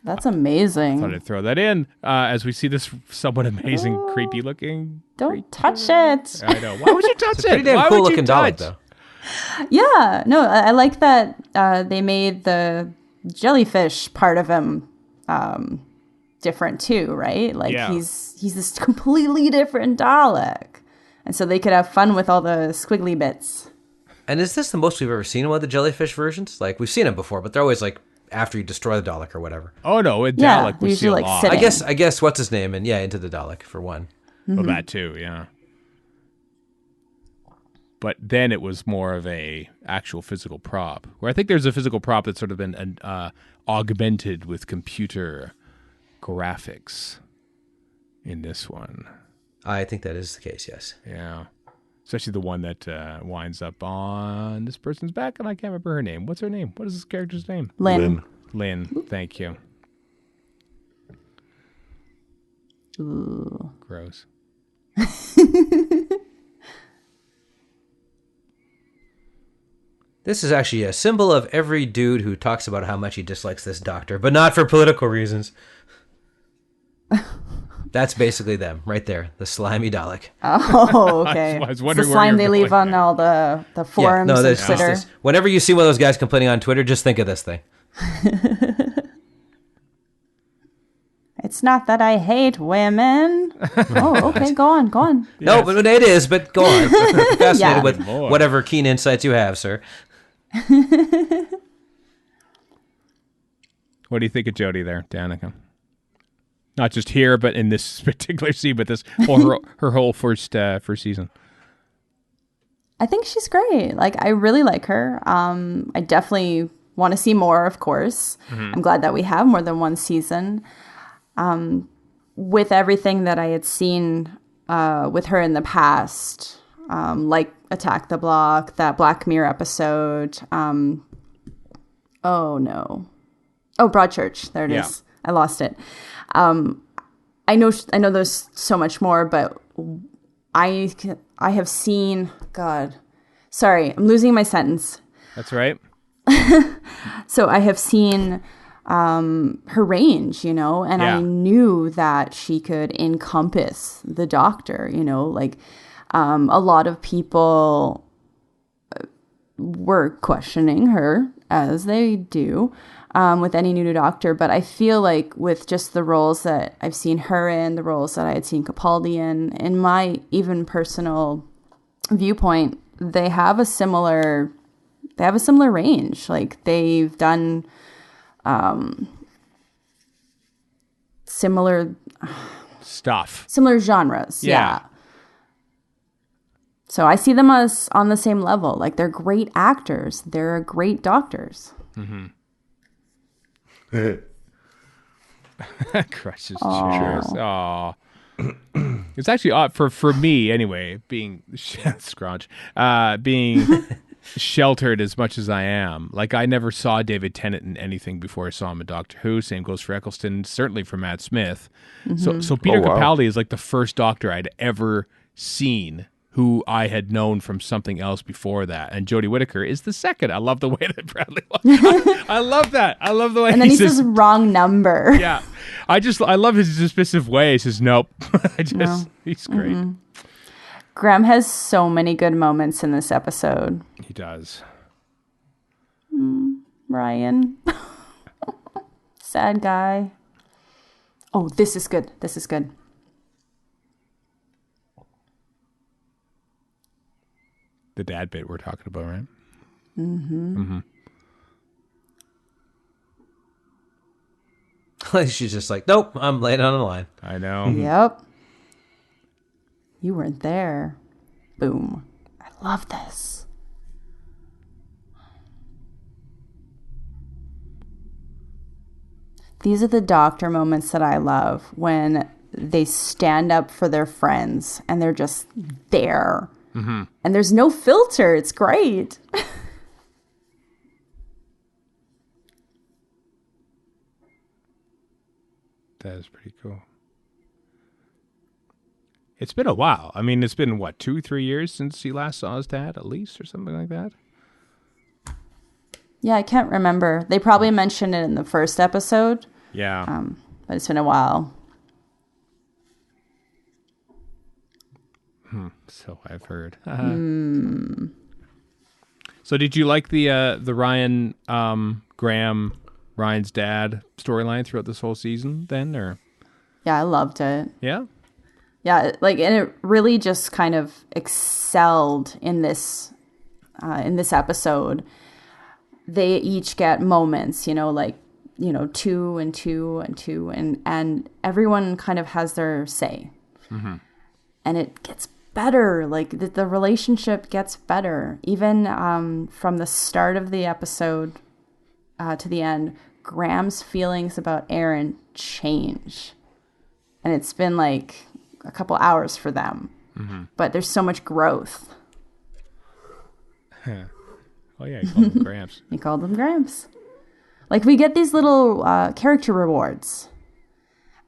That's amazing. Thought I'd throw that in as we see this somewhat amazing, creepy looking. Don't touch it. I know. Why would you touch It's a pretty it? damn Why cool would you looking Dalek, though. Yeah, no, I like that they made the jellyfish part of him different too, right? Like he's this completely different Dalek. And so they could have fun with all the squiggly bits. And is this the most we've ever seen of one of the jellyfish versions? Like we've seen them before, but they're always like after you destroy the Dalek or whatever. Oh no, with Yeah, Dalek we see usually a like lot. sitting. I guess what's his name and Into the Dalek for one. Well, that too, yeah. But then it was more of a actual physical prop. Where I think there's a physical prop that's sort of been augmented with computer graphics in this one. I think that is the case, yes. Yeah. Especially the one that winds up on this person's back, and I can't remember her name. What's her name? What is this character's name? Lynn. Lynn. Thank you. Ooh. Gross. This is actually a symbol of every dude who talks about how much he dislikes this doctor, but not for political reasons. That's basically them right there, the slimy Dalek. Oh, okay. I was It's the wondering where slime you they were leave going on all the forums and there's Twitter. this. Whenever you see one of those guys complaining on Twitter, just think of this thing. It's not that I hate women. Oh, okay, go on. No, but it is, but go on. I'm fascinated Yeah. with More. whatever keen insights you have, sir. What do you think of Jodie there, Danica? Not just here, but in this particular scene, but this whole her whole first season. I think she's great. Like, I really like her. I definitely want to see more, of course. I'm glad that we have more than one season. With everything that I had seen with her in the past, like Attack the Block, that Black Mirror episode. Oh, no. Oh, Broadchurch. There it is. I lost it. I know there's so much more, but I have seen, God, sorry, I'm losing my sentence. That's right. So I have seen her range, and I knew that she could encompass the Doctor, like a lot of people were questioning her, as they do, with any new Doctor. But I feel like with just the roles that I've seen her in, the roles that I had seen Capaldi in my even personal viewpoint, they have a similar range. Like, they've done similar Stuff. similar genres. Yeah. So I see them as on the same level. Like, they're great actors. They're great doctors. Crushes chairs. Aw. It's actually odd for me anyway, being scrunch, being sheltered as much as I am. Like, I never saw David Tennant in anything before I saw him in Doctor Who. Same goes for Eccleston, certainly for Matt Smith. So Peter Capaldi is like the first Doctor I'd ever seen who I had known from something else before that. And Jodie Whittaker is the second. I love the way that Bradley I love that. I love the way And then he says wrong number. Yeah. I love his dismissive way. He says, nope. He's great. Graham has so many good moments in this episode. He does. Ryan. Sad guy. Oh, this is good. This is good. The dad bit we're talking about, right? She's just like, nope, I'm laying on the line. I know. Yep. You weren't there. Boom. I love this. These are the doctor moments that I love when they stand up for their friends and they're just there. And there's no filter. It's great. That is pretty cool. It's been a while. I mean, it's been, what, 2-3 years since he last saw his dad, at least, or something like that? Yeah, I can't remember. They probably mentioned it in the first episode. Yeah. But it's been a while. So I've heard. So did you like the Ryan Graham, Ryan's dad storyline throughout this whole season then, or? Yeah, I loved it. Yeah? Yeah, like, and it really just kind of excelled in this episode. They each get moments, like, 2 and 2 and 2, and everyone kind of has their say. And it gets better. Like, the relationship gets better. Even from the start of the episode to the end, Graham's feelings about Aaron change. And it's been like a couple hours for them. But there's so much growth. Oh, yeah, you called them Gramps. He called them Gramps. Like, we get these little character rewards.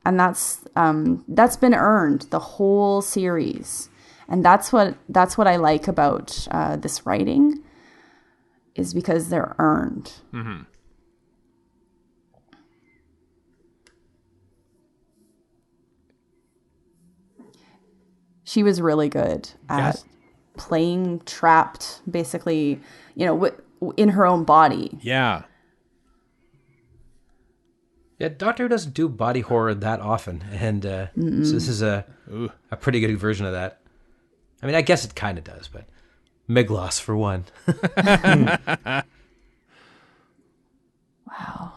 And that's been earned the whole series. And that's what I like about this writing, is because they're earned. She was really good at playing trapped, basically, in her own body. Yeah. Yeah, Doctor Who doesn't do body horror that often, and so this is a pretty good version of that. I mean, I guess it kind of does, but Miglos for one. Wow.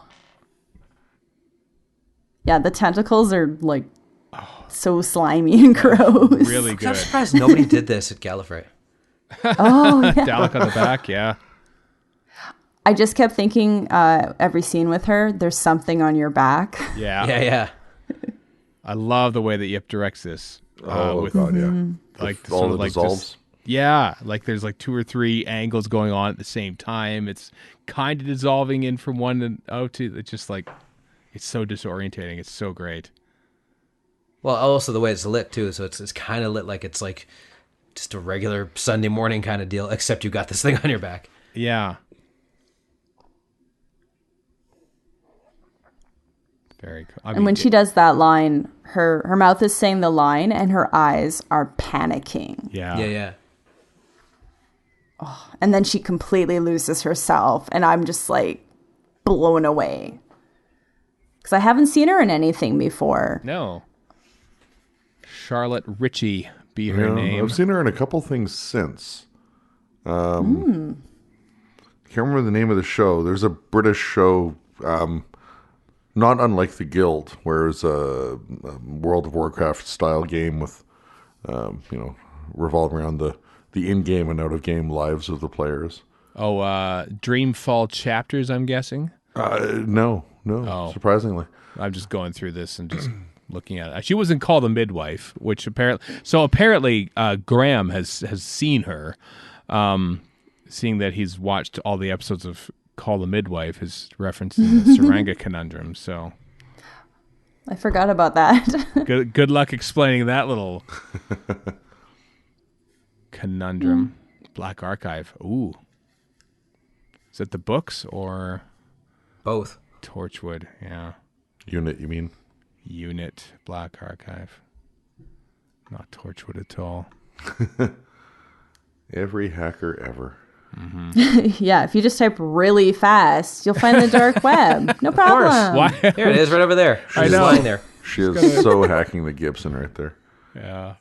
Yeah, the tentacles are like so slimy and gross. Really good. I'm surprised nobody did this at Gallifrey. Oh, yeah. Dalek on the back, yeah. I just kept thinking every scene with her, there's something on your back. Yeah. Yeah. I love the way that Yip directs this. God, yeah. Like With all the dissolves. Yeah, like there's like 2 or 3 angles going on at the same time. It's kind of dissolving in from one and out to. It's just like, it's so disorientating. It's so great. Well, also the way it's lit too, so it's kind of lit like it's like just a regular Sunday morning kind of deal, except you got this thing on your back. Yeah. Very cool. And when she does that line, her mouth is saying the line and her eyes are panicking. Yeah. And then she completely loses herself. And I'm just like blown away. Because I haven't seen her in anything before. No. Charlotte Ritchie be her name. I've seen her in a couple things since. Can't remember the name of the show. There's a British show, not unlike The Guild, where it's a World of Warcraft style game with, revolving around the in-game and out-of-game lives of the players. Oh, Dreamfall Chapters, I'm guessing? No, surprisingly. I'm just going through this and just looking at it. She wasn't called a midwife, which apparently Graham has seen her, seeing that he's watched all the episodes of Call the Midwife, is referencing the Saranga conundrum. So I forgot about that. good luck explaining that little conundrum. Black Archive. Ooh, is it the books or Both. Torchwood? Yeah. Unit, you mean? Unit, Black Archive. Not Torchwood at all. Every hacker ever. Yeah, if you just type really fast, you'll find the dark web. No problem. Why? Here it is, right over there. She's know. lying there. She is so hacking the Gibson right there. Yeah.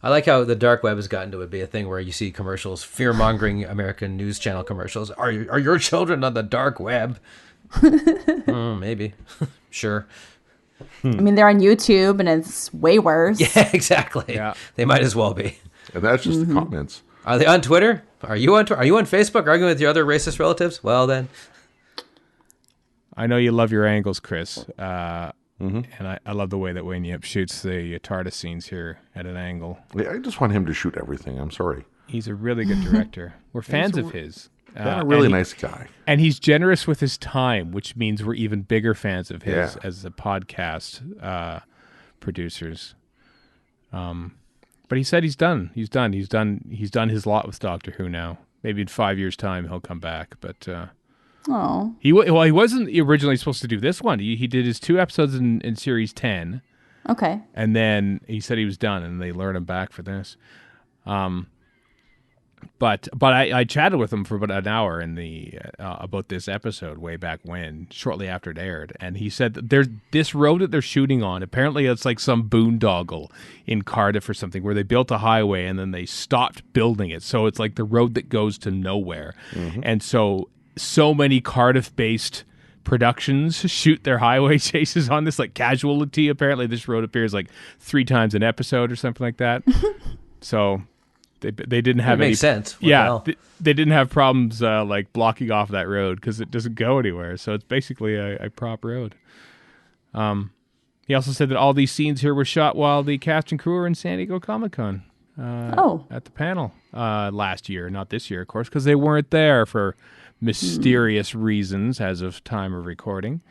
I like how the dark web has gotten to be a thing where you see commercials, fear-mongering American news channel commercials. Are your children on the dark web? Maybe. Sure. I mean, they're on YouTube, and it's way worse. Yeah, exactly. Yeah. They might as well be. And that's just the comments. Are they on Twitter? Are you on Facebook arguing with your other racist relatives? Well, then. I know you love your angles, Chris. And I love the way that Wayne Yip shoots the TARDIS scenes here at an angle. Yeah, I just want him to shoot everything. I'm sorry. He's a really good director. We're fans of his. A really nice guy. And he's generous with his time, which means we're even bigger fans of his Yeah. as a podcast producers. But he said he's done. He's done his lot with Doctor Who now. Maybe in 5 years' time he'll come back. But Oh, he wasn't originally supposed to do this one. He did his 2 episodes in series 10, okay. and then he said he was done, and they lured him back for this. But I chatted with him for about an hour in the about this episode way back when, shortly after it aired, and he said that this road that they're shooting on, apparently it's like some boondoggle in Cardiff or something, where they built a highway and then they stopped building it, so it's like the road that goes to nowhere, and so many Cardiff-based productions shoot their highway chases on this, like Casualty. Apparently, this road appears like 3 times an episode or something like that. So. They didn't have any. Makes sense. What the Yeah, hell? they didn't have problems like blocking off that road because it doesn't go anywhere. So it's basically a prop road. He also said that all these scenes here were shot while the cast and crew were in San Diego Comic-Con at the panel last year, not this year, of course, because they weren't there for mysterious reasons as of time of recording.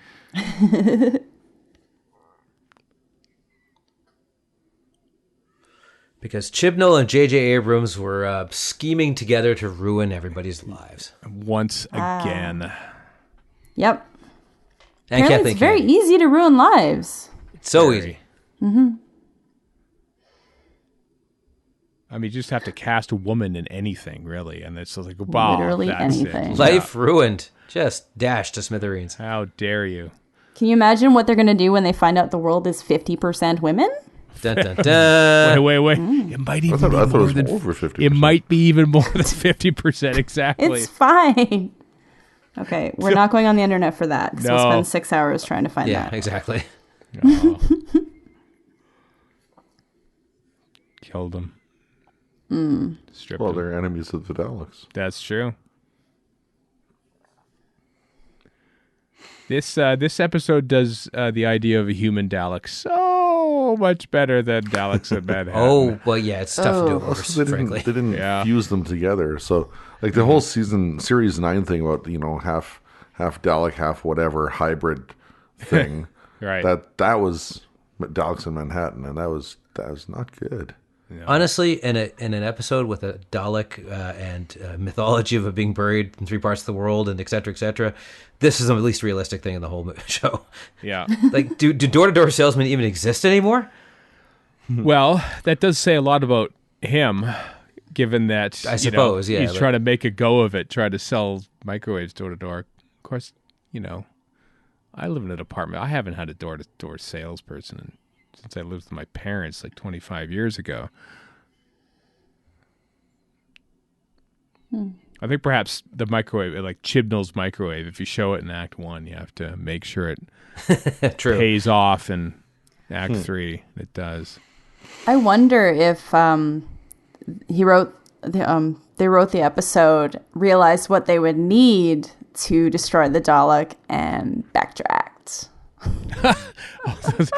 Because Chibnall and J.J. Abrams were scheming together to ruin everybody's lives. Once again. Yep. And Apparently it's very easy to ruin lives. It's so Very. easy. I mean, you just have to cast a woman in anything, really, and it's like, wow, Literally that's anything. it. Life ruined. Just dashed to smithereens. How dare you? Can you imagine what they're going to do when they find out the world is 50% women? Dun, dun, dun. Wait. It might even I thought be it more was than over 50%. It might be even more than 50%. Exactly. It's fine. Okay, we're not going on the internet for that because No. we'll spend 6 hours trying to find Yeah, that. exactly. Oh. Killed them. Stripped Well, them. they're enemies of the Daleks. That's true. This episode does the idea of a human Dalek so much better than Daleks in Manhattan. Oh, well, yeah, it's tough to do, Also, frankly. they didn't Yeah. fuse them together. So, like the whole series 9 thing about half Dalek, half whatever hybrid thing. Right. That was Daleks in Manhattan, and that was not good. Honestly, in an episode with a Dalek and mythology of it being buried in 3 parts of the world and et cetera, this is the least realistic thing in the whole show. Yeah. Like, do door-to-door salesmen even exist anymore? Well, that does say a lot about him, given that I suppose, yeah, he's but- trying to make a go of it, trying to sell microwaves door to door. Of course, I live in an apartment. I haven't had a door to door salesperson since I lived with my parents like 25 years ago. I think perhaps the microwave, like Chibnall's microwave, if you show it in Act 1, you have to make sure it True. pays off in Act 3. It does. I wonder if they wrote the episode, realized what they would need to destroy the Dalek, and backtracked.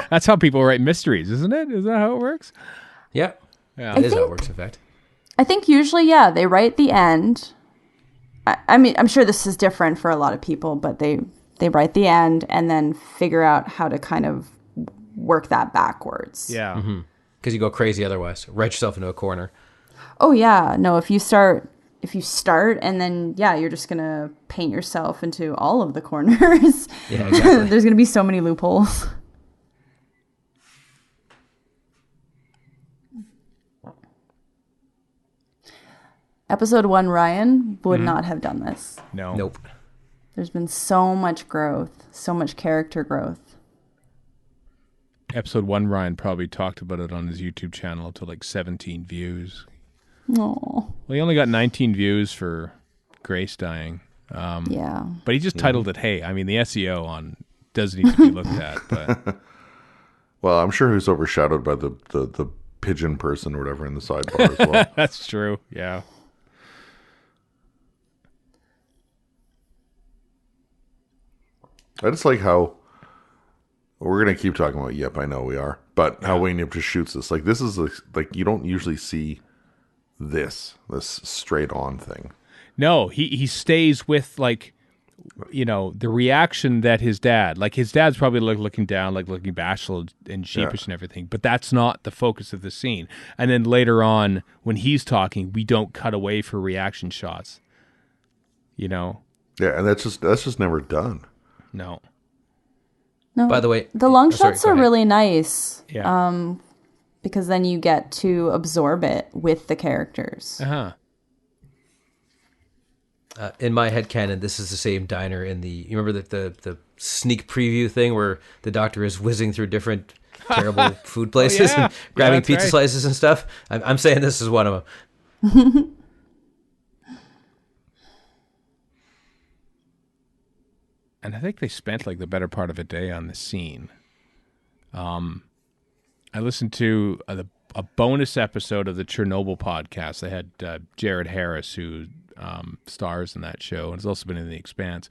That's how people write mysteries, isn't it? Is that how it works? Yeah. Yeah. That is how it works, in fact. I think usually, yeah, they write the end. I mean, I'm sure this is different for a lot of people, but they write the end and then figure out how to kind of work that backwards. Yeah. Because you go crazy otherwise. Write yourself into a corner. Oh yeah, no. If you start and then you're just gonna paint yourself into all of the corners. Yeah, exactly. There's gonna be so many loopholes. Episode 1, Ryan would not have done this. No. Nope. There's been so much growth, so much character growth. Episode 1, Ryan probably talked about it on his YouTube channel to like 17 views. Oh, Well, he only got 19 views for Grace dying. yeah. But he just titled it, Hey. I mean, the SEO on does need to be looked at. But Well, I'm sure he was overshadowed by the pigeon person or whatever in the sidebar as well. that's true. Yeah. I just like how we're gonna keep talking about. Yep, I know we are, but how Wayne Yip just shoots this. Like this is like you don't usually see this straight on thing. No, he stays with like, you know, the reaction that his dad's probably looking down, like looking bashful and sheepish and everything, but that's not the focus of the scene. And then later on, when he's talking, we don't cut away for reaction shots. You know? Yeah, and that's just never done. No. No. By the way, the long sorry, shots go are ahead. really nice. Yeah. Because then you get to absorb it with the characters. Uh-huh. In my headcanon, this is the same diner in the. You remember the sneak preview thing where the doctor is whizzing through different terrible food places yeah. and grabbing that's pizza right. slices and stuff? I'm saying this is one of them. And I think they spent like the better part of a day on the scene. I listened to a bonus episode of the Chernobyl podcast. They had Jared Harris, who stars in that show and has also been in The Expanse.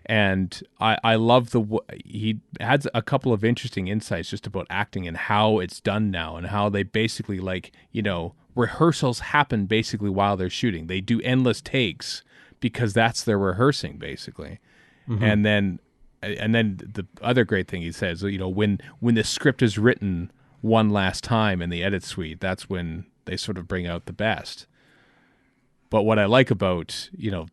And I love he had a couple of interesting insights just about acting and how it's done now and how they basically like, you know, rehearsals happen basically while they're shooting. They do endless takes because that's their rehearsing basically. Mm-hmm. And then the other great thing he says, you know, when the script is written one last time in the edit suite, that's when they sort of bring out the best. But what I like about, you know,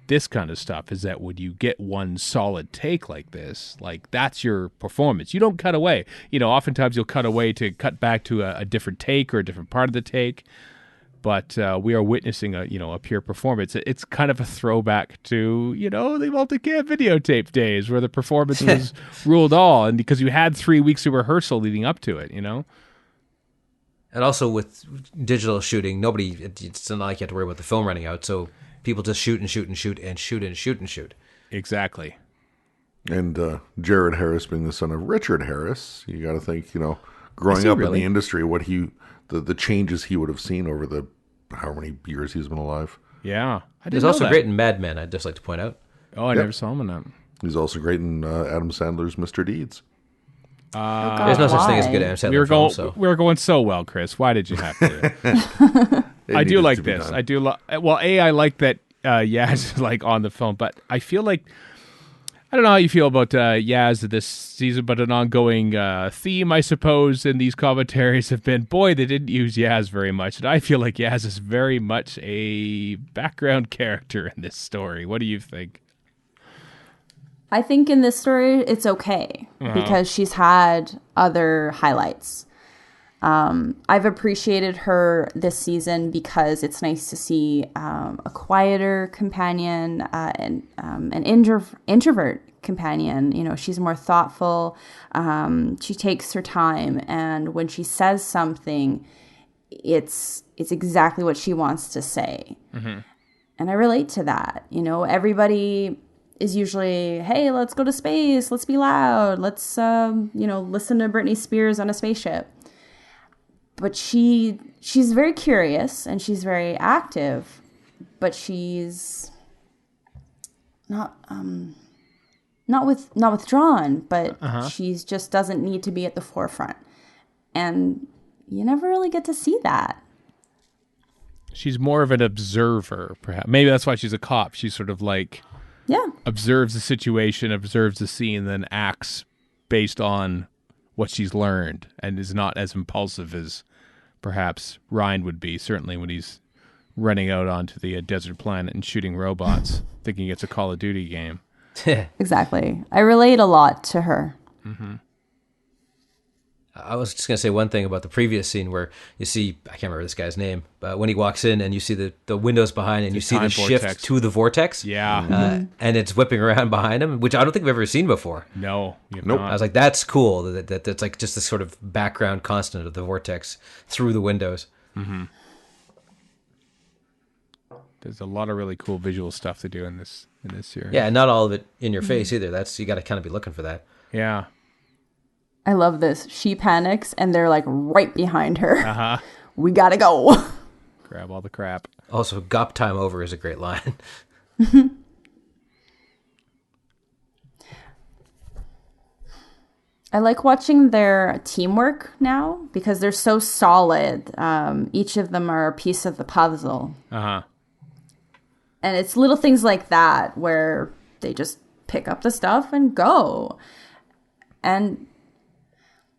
this kind of stuff is that when you get one solid take like this, like that's your performance. You don't cut away. You know, oftentimes you'll cut away to cut back to a different take or a different part of the take. But we are witnessing a pure performance. It's kind of a throwback to, you know, the multicam videotape days where the performance was ruled all, and because you had 3 weeks of rehearsal leading up to it, you know. And also with digital shooting, it's not like you have to worry about the film running out. So people just shoot and shoot and shoot and shoot and shoot and shoot. Exactly. And Jared Harris being the son of Richard Harris, you got to think, you know, growing up in the industry, what the changes he would have seen over the how many years he's been alive. Yeah. He's also great in Mad Men, I'd just like to point out. Oh, I never saw him in that. He's also great in Adam Sandler's Mr. Deeds. There's no such thing as a good Adam Sandler film. So. We were going so well, Chris. Why did you have to? I do like this. I do. I like that Yaz is like on the phone, but I feel like I don't know how you feel about Yaz this season, but an ongoing theme, I suppose, in these commentaries have been, boy, they didn't use Yaz very much. And I feel like Yaz is very much a background character in this story. What do you think? I think in this story, it's okay because she's had other highlights. I've appreciated her this season because it's nice to see a quieter companion and an introvert companion. You know, she's more thoughtful. She takes her time, and when she says something, it's exactly what she wants to say. Mm-hmm. And I relate to that. You know, everybody is usually, hey, let's go to space, let's be loud, let's listen to Britney Spears on a spaceship. But she's very curious and she's very active, but she's not withdrawn, but she's just doesn't need to be at the forefront. And you never really get to see that. She's more of an observer, perhaps. Maybe that's why she's a cop. She's sort of like observes the situation, observes the scene, then acts based on what she's learned and is not as impulsive as perhaps Ryan would be, certainly when he's running out onto the desert planet and shooting robots, thinking it's a Call of Duty game. Exactly. I relate a lot to her. Mm-hmm. I was just going to say one thing about the previous scene where you see, I can't remember this guy's name, but when he walks in and you see the windows behind and you see the shift vortex. to the vortex. Yeah. And it's whipping around behind him, which I don't think we've ever seen before. No. You've Nope. not. I was like, that's cool. That's like just this sort of background constant of the vortex through the windows. There's a lot of really cool visual stuff to do in this series. Yeah, and not all of it in your face either. You got to kind of be looking for that. Yeah. I love this. She panics and they're like right behind her. Uh-huh. We gotta go. Grab all the crap. Also, "Gop time over" is a great line. I like watching their teamwork now because they're so solid. Each of them are a piece of the puzzle. Uh-huh. And it's little things like that where they just pick up the stuff and go. And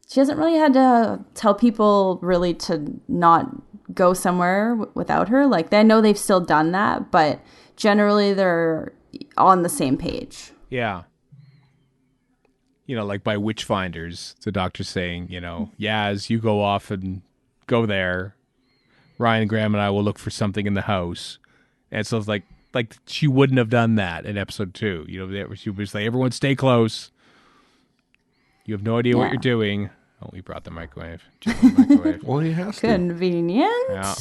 she hasn't really had to tell people really to not go somewhere without her. Like, I know they've still done that, but generally they're on the same page. Yeah. Like by Witchfinders, the doctor's saying, Yaz, you go off and go there. Ryan, Graham, and I will look for something in the house. And so it's like she wouldn't have done that in episode 2. She was like, everyone stay close. You have no idea what you're doing. Oh, we brought the microwave. Well, he has to. Convenient. Yeah.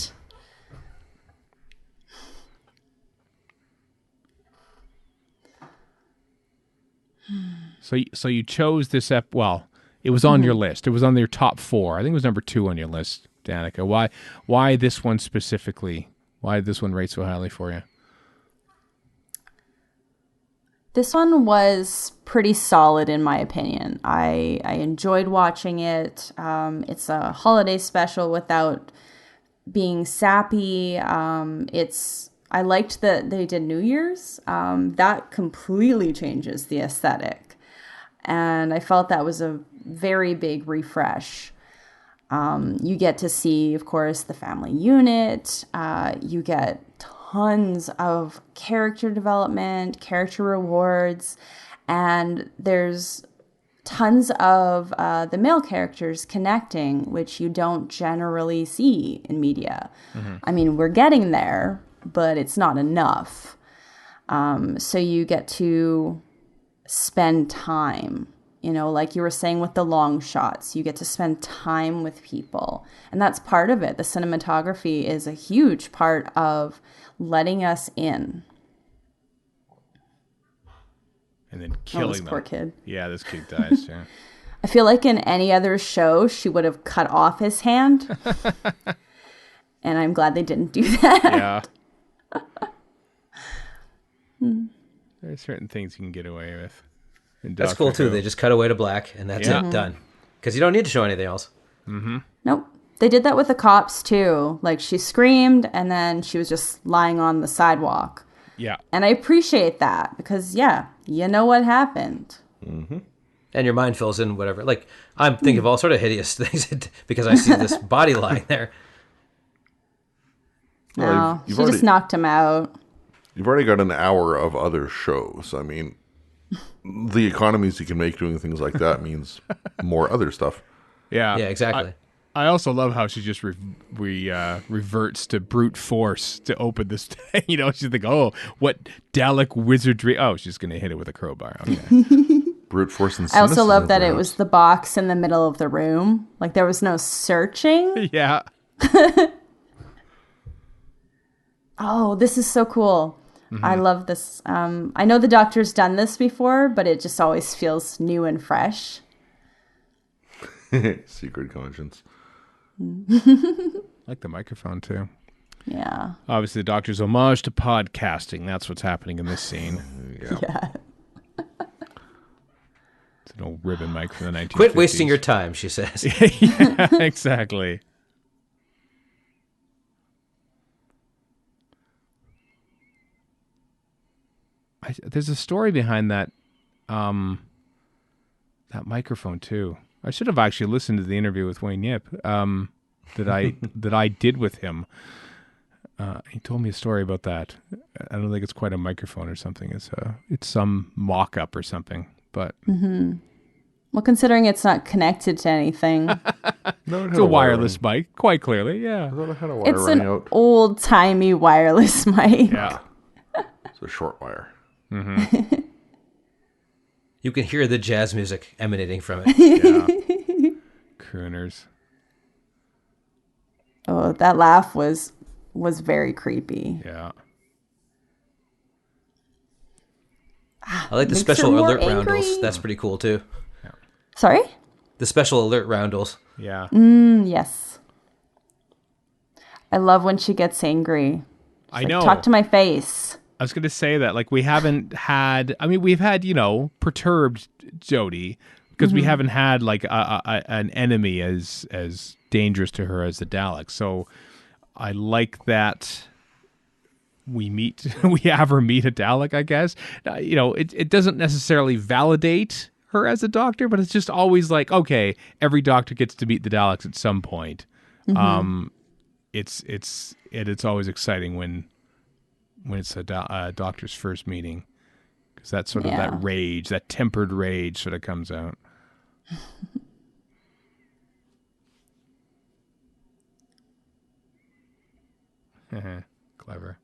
So you chose this well, it was on your list. It was on your top 4. I think it was number 2 on your list, Danica. Why this one specifically? Why did this one rate so highly for you? This one was pretty solid in my opinion. I enjoyed watching it. It's a holiday special without being sappy. I liked that they did New Year's. That completely changes the aesthetic. And I felt that was a very big refresh. You get to see, of course, the family unit. You get tons of character development, character rewards, and there's tons of the male characters connecting, which you don't generally see in media. I mean, we're getting there, but it's not enough. So you get to spend time, like you were saying with the long shots, you get to spend time with people. And that's part of it. The cinematography is a huge part of letting us in. And then killing this them. poor kid. Yeah, this kid dies, yeah. I feel like in any other show, she would have cut off his hand. And I'm glad they didn't do that. Yeah. There are certain things you can get away with. That's cool, too. They just cut away to black, and that's it. Done. Because you don't need to show anything else. Nope. They did that with the cops, too. Like, she screamed, and then she was just lying on the sidewalk. Yeah. And I appreciate that, because, you know what happened. And your mind fills in whatever. Like, I'm thinking of all sort of hideous things because I see this body lying there. No, she just knocked him out. You've already got an hour of other shows. I mean, the economies you can make doing things like that means more other stuff. Yeah. Yeah, exactly. I also love how she just reverts to brute force to open this. She's like, oh, what Dalek wizardry? Oh, she's going to hit it with a crowbar. Okay. Brute force and I also cynicism, love that it perhaps. was the box in the middle of the room. Like, there was no searching. Yeah. Oh, this is so cool. I love this. I know the Doctor's done this before, but it just always feels new and fresh. Secret conscience. Like the microphone, too. Yeah. Obviously, the Doctor's homage to podcasting. That's what's happening in this scene. Yeah. It's an old ribbon mic from the 1950s. Quit wasting your time, she says. Yeah, exactly. There's a story behind that that microphone too. I should have actually listened to the interview with Wayne Yip that I did with him. He told me a story about that. I don't think it's quite a microphone or something. It's some mock-up or something. But Well, considering it's not connected to anything, No, it had It's a wire wireless mic, quite clearly. Yeah. I thought it had a wire it's running an out. old-timey wireless mic. Yeah. It's a short wire. You can hear the jazz music emanating from it. Yeah. Crooners. Oh, that laugh was very creepy. Yeah. I like the Makes special her more alert angry. roundels. That's pretty cool too. Sorry? The special alert roundels. Yeah. Yes. I love when she gets angry. I Like, know. talk to my face. I was going to say that, like, we haven't had, I mean, we've had, perturbed Jodie because we haven't had, like, an enemy as dangerous to her as the Daleks. So I like that we have her meet a Dalek, I guess. It doesn't necessarily validate her as a doctor, but it's just always like, okay, every doctor gets to meet the Daleks at some point. It's always exciting when it's a doctor's first meeting, because that's sort of that rage, that tempered rage sort of comes out. Clever.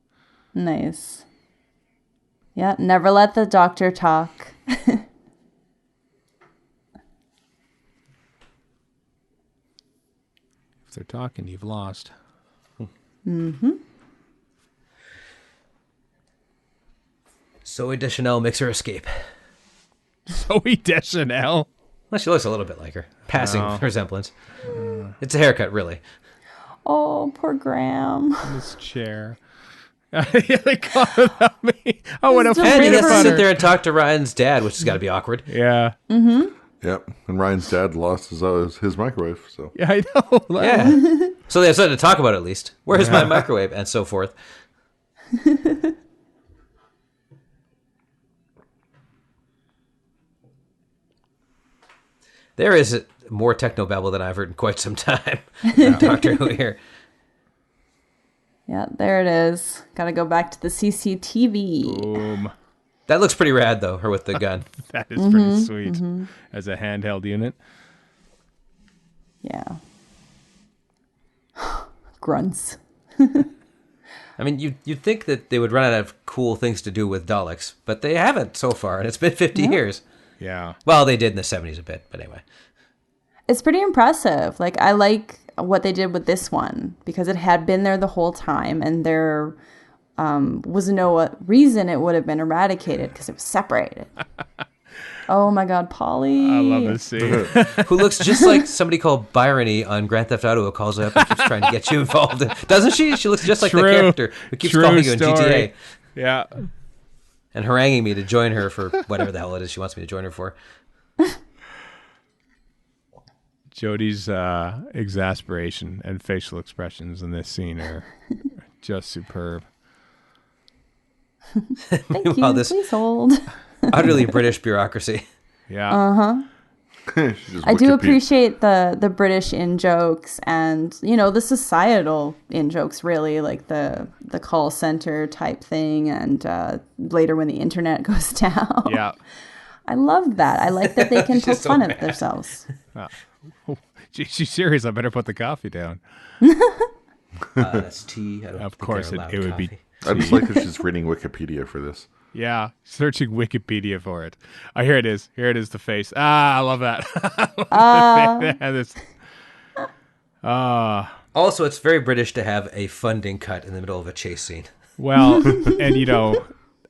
Nice. Yeah, never let the doctor talk. If they're talking, you've lost. Zoe Deschanel makes her escape. Zoe Deschanel. Well, she looks a little bit like her. Passing resemblance. It's a haircut, really. Oh, poor Graham. This chair. They call it without me. I want to And he peanut has to sit butter. there and talk to Ryan's dad, which has got to be awkward. Yeah. Yep. And Ryan's dad lost his microwave. So Yeah, I know. Yeah. So they have something to talk about at least. Where's my microwave? And so forth. There is more technobabble than I've heard in quite some time. Doctor Who here. Yeah, there it is. Gotta go back to the CCTV. Boom. That looks pretty rad, though, her with the gun. That is pretty sweet as a handheld unit. Yeah. Grunts. I mean, you'd think that they would run out of cool things to do with Daleks, but they haven't so far, and it's been 50 years. Yeah. Well, they did in the 70s a bit, but anyway. It's pretty impressive. Like, I like what they did with this one because it had been there the whole time, and there was no reason it would have been eradicated because it was separated. Oh my God, Polly! I love this scene. Who looks just like somebody called Byrony on Grand Theft Auto who calls up and keeps trying to get you involved. Doesn't she? She looks just like the character who keeps calling you in GTA Yeah. and haranguing me to join her for whatever the hell it is she wants me to join her for. Jodie's exasperation and facial expressions in this scene are just superb. Thank Meanwhile, you. this- Please hold. Utterly British bureaucracy. Yeah. I do appreciate the British in jokes and the societal in jokes, really, like the call center type thing, and later when the internet goes down. Yeah. I love that. I like that they can poke She's so fun at mad. themselves. Gee, she's serious. I better put the coffee down. That's tea. I don't Of think course, they're it allowed would be. coffee. I just like that she's reading Wikipedia for this. Yeah, searching Wikipedia for it. Oh, here it is. Here it is, the face. Ah, I love that. Also, it's very British to have a funding cut in the middle of a chase scene. Well,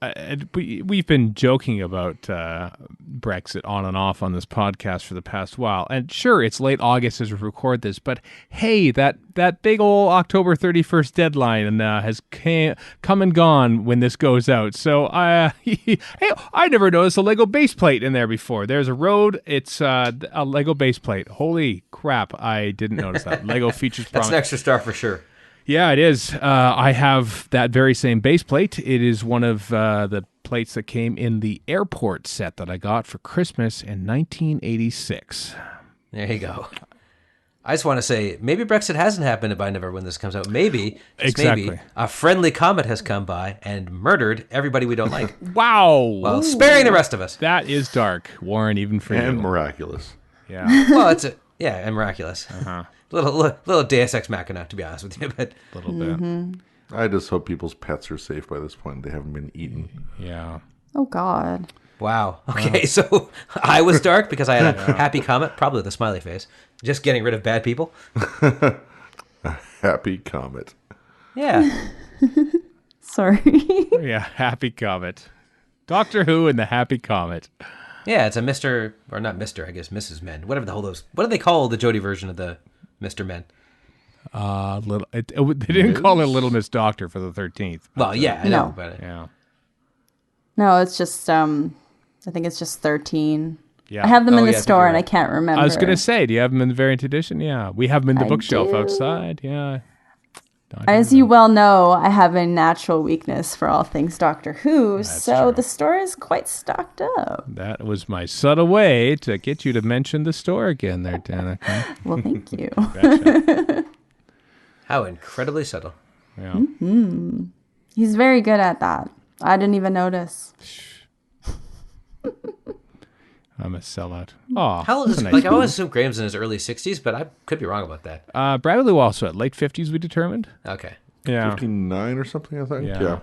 and we've been joking about Brexit on and off on this podcast for the past while. And sure, it's late August as we record this, but hey, that big old October 31st deadline has come and gone when this goes out. So hey, I never noticed a Lego base plate in there before. There's a road. It's a Lego base plate. Holy crap, I didn't notice that. Lego features That's promise. an extra star for sure. Yeah, it is. I have that very same base plate. It is one of the plates that came in the airport set that I got for Christmas in 1986. There you go. I just want to say, maybe Brexit hasn't happened by never when this comes out. Maybe, Exactly. maybe, a friendly comet has come by and murdered everybody we don't like. Wow. Well, sparing the rest of us. That is dark, Warren, even for And you. miraculous. Yeah. Well, and miraculous. Little Deus Ex Machina, to be honest with you, but A little bit. I just hope people's pets are safe by this point. They haven't been eaten. Yeah. Oh God. wow. Okay, so I was dark because I had a happy comet, probably the smiley face, just getting rid of bad people. Happy comet. Yeah. Sorry. Yeah. Happy Comet. Doctor Who and the Happy Comet. Yeah, it's a Mr. or not Mr. I guess Mrs. Men. Whatever the hell those. What do they call the Jodie version of the Mr. Men? They didn't call it Little Miss Doctor for the 13th. Well, yeah, I know, but Yeah. No, it's just I think it's just 13. Yeah. I have them Oh, in the yeah, I think store you're and I right. can't remember. I was going to say, do you have them in the variant edition? Yeah. We have them in the I bookshelf do. outside. Yeah. As you well know, I have a natural weakness for all things Doctor Who, so true. the store is quite stocked up. That was my subtle way to get you to mention the store again there, Danica. Well, thank you. Gotcha. how incredibly subtle. Yeah. He's very good at that. I didn't even notice. I'm a sellout. Oh, How old is that's a like? nice I always assume Graham's in his early 60s, but I could be wrong about that. Bradley also at late 50s, we determined. Okay. Yeah. 59 or something, I think. Yeah. Yeah.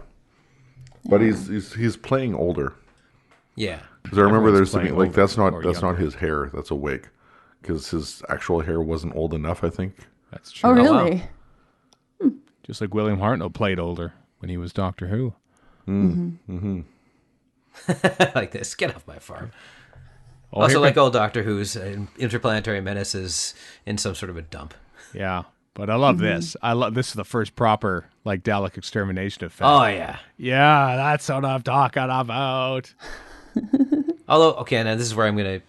But he's playing older. Yeah. Because I remember Everyone's there's something playing like that's older not or that's not younger. his hair. That's a wig. Because his actual hair wasn't old enough, I think. That's true. Oh, wow. really? Just like William Hartnell played older when he was Doctor Who. Like this. Get off my farm. Oh, Also, here like old Doctor Who's Interplanetary Menace is in some sort of a dump. Yeah. But I love this. This is the first proper like Dalek extermination effect. Oh, yeah. Yeah, that's what I'm talking about. Although, okay, now this is where I'm going to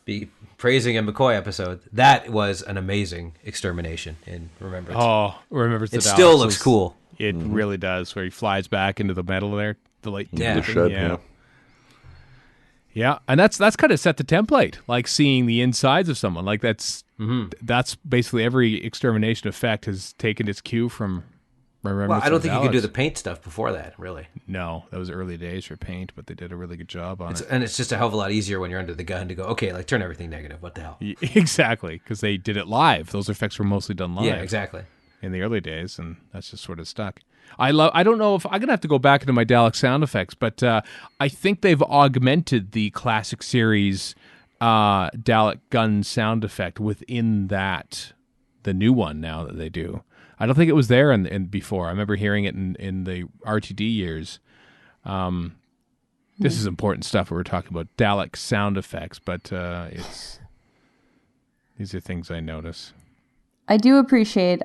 be praising a McCoy episode. That was an amazing extermination in Remembrance. Oh, remembers the it Daleks still looks was- cool. It really does, where he flies back into the metal there, the late Yeah. The dipping, shed, yeah. yeah. Yeah, and that's kind of set the template, like seeing the insides of someone. Like that's basically every extermination effect has taken its cue from Remembrance. Well, I don't of think you could do Daleks. the paint stuff before that, really. No, that was early days for paint, but they did a really good job on it. And it's just a hell of a lot easier when you're under the gun to go, okay, like turn everything negative. What the hell? Exactly, because they did it live. Those effects were mostly done live. Yeah, exactly. In the early days, and that's just sort of stuck. I don't know if I'm gonna have to go back into my Dalek sound effects, but I think they've augmented the classic series Dalek gun sound effect within that the new one now that they do. I don't think it was there in before. I remember hearing it in the RTD years. This is important stuff. We're talking about Dalek sound effects, but these are things I notice. I do appreciate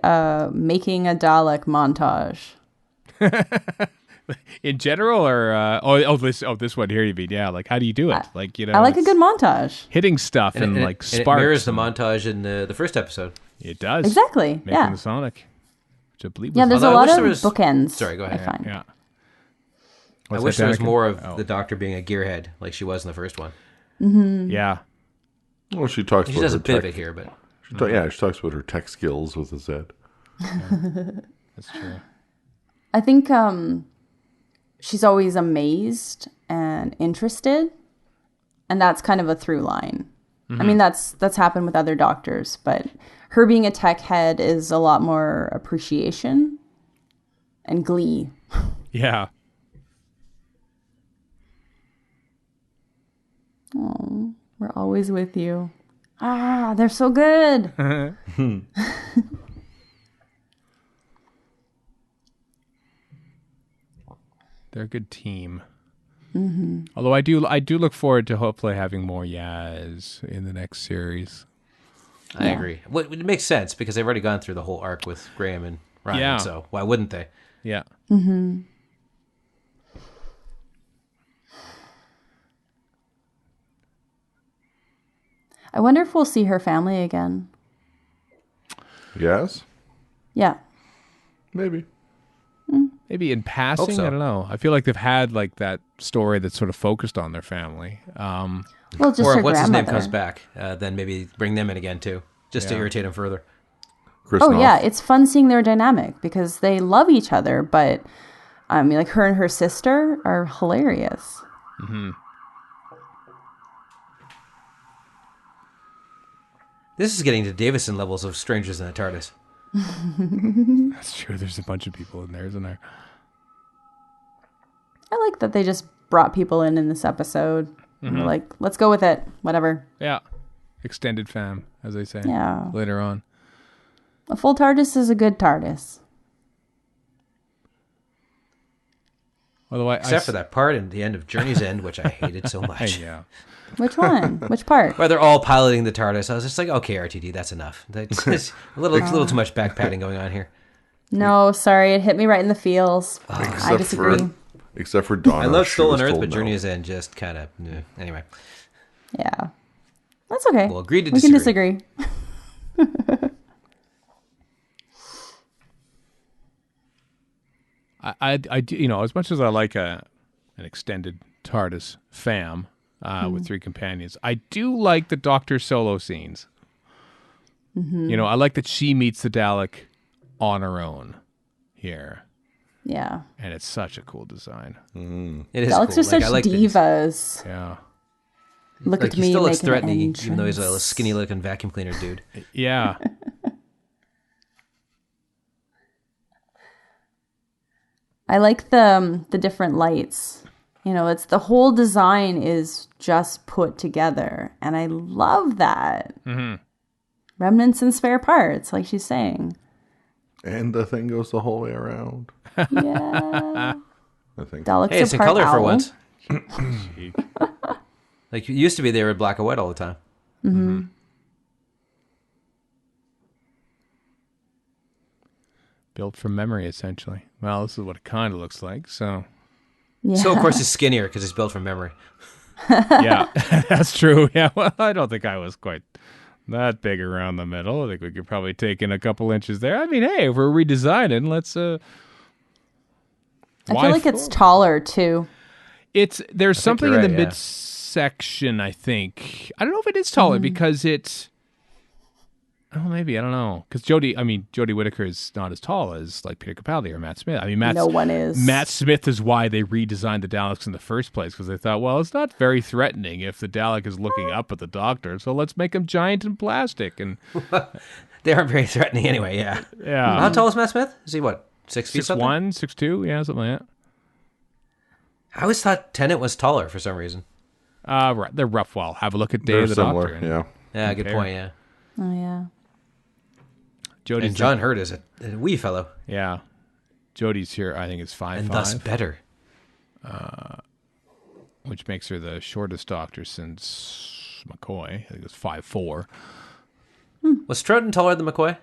making a Dalek montage. In general, or this one here, you mean? Yeah, like how do you do it? Like I like a it's good montage. hitting stuff and, like and sparks. it mirrors the montage in the first episode. It does Exactly. making Yeah. the Sonic, which I believe. Yeah, was there's a Although I lot wish of there was- bookends. Sorry, go ahead. I find. yeah. I What's wish that, there was Danica? more of Oh. the Doctor being a gearhead like she was in the first one. Yeah, Well, she talks She about does her a bit of tech. it here, but She talks about her tech skills with a Z. that's true. I think she's always amazed and interested, and that's kind of a through line. I mean, that's happened with other doctors, but her being a tech head is a lot more appreciation and glee. Yeah, Oh, we're always with you. Ah, they're so good. they're a good team. Although I do look forward to hopefully having more Yaz in the next series. I agree. Well, it makes sense because they've already gone through the whole arc with Graham and Ryan, Yeah. so why wouldn't they? Yeah. I wonder if we'll see her family again. Yes? Yeah. Maybe. Maybe in passing, so. I don't know. I feel like they've had like that story that's sort of focused on their family. Well, just Or her if what's his grandmother. name comes back, then maybe bring them in again too, just to Yeah. irritate him further. Yeah, it's fun seeing their dynamic because they love each other, but I mean, like her and her sister are hilarious. Mm-hmm. This is getting to Davison levels of Strangers in the TARDIS. That's true. There's a bunch of people in there, isn't there? I like that they just brought people in this episode. And we're like, let's go with it. Whatever. Yeah. Extended fam, as they say. Yeah. Later on. A full TARDIS is a good TARDIS. Although Except for that part in the end of Journey's End, which I hated so much. Yeah. Which one? Which part? Where they're all piloting the TARDIS. I was just like, okay, RTD, that's enough. It's a little too much back padding going on here. No, sorry. It hit me right in the feels. I disagree. Except for Donna. I love she Stolen was Earth, told but no. Journey's End just kind of... Anyway. Yeah. That's okay. We'll agree to We can disagree. I do, as much as I like an extended TARDIS fam with three companions, I do like the Doctor solo scenes. Mm-hmm. I like that she meets the Dalek on her own here. Yeah. And it's such a cool design. It is Daleks cool. are such I like divas. Yeah. Look at he me still looks making threatening, entrance. even though he's a skinny-looking vacuum cleaner dude. Yeah. I like the different lights. It's the whole design is just put together, and I love that. Mm-hmm. Remnants and spare parts, like she's saying. And the thing goes the whole way around. Yeah. I think. Daleks Hey, it's are in part color for owl. once. Like, it used to be they were black and white all the time. Mm-hmm. Built from memory, essentially. Well, this is what it kind of looks like, so... Yeah. So, of course, he's skinnier because he's built from memory. Yeah, that's true. Yeah, well, I don't think I was quite that big around the middle. I think we could probably take in a couple inches there. I mean, hey, if we're redesigning, let's... I feel like it's taller, too. There's something in the right, yeah. midsection, I think. I don't know if it is taller because it's... Oh, maybe. I don't know. Because Jodie Whittaker is not as tall as like Peter Capaldi or Matt Smith. I mean, No one is. Matt Smith is why they redesigned the Daleks in the first place, because they thought, well, it's not very threatening if the Dalek is looking up at the Doctor, so let's make him giant and plastic. And They aren't very threatening anyway, yeah. yeah, How tall is Matt Smith? Is he, 6 feet something? 6'1", 6'2", yeah, something like that. I always thought Tennant was taller for some reason. Right, they're rough. Well, have a look at Day They're of the similar, Doctor. yeah. Yeah, good Compare. point, yeah. Oh, yeah. Jodie's And John Hurt is a wee fellow. Yeah, Jodie's here. I think is 5'5", And thus better. which makes her the shortest Doctor since McCoy. I think it was 5'4". Was Troughton taller than McCoy?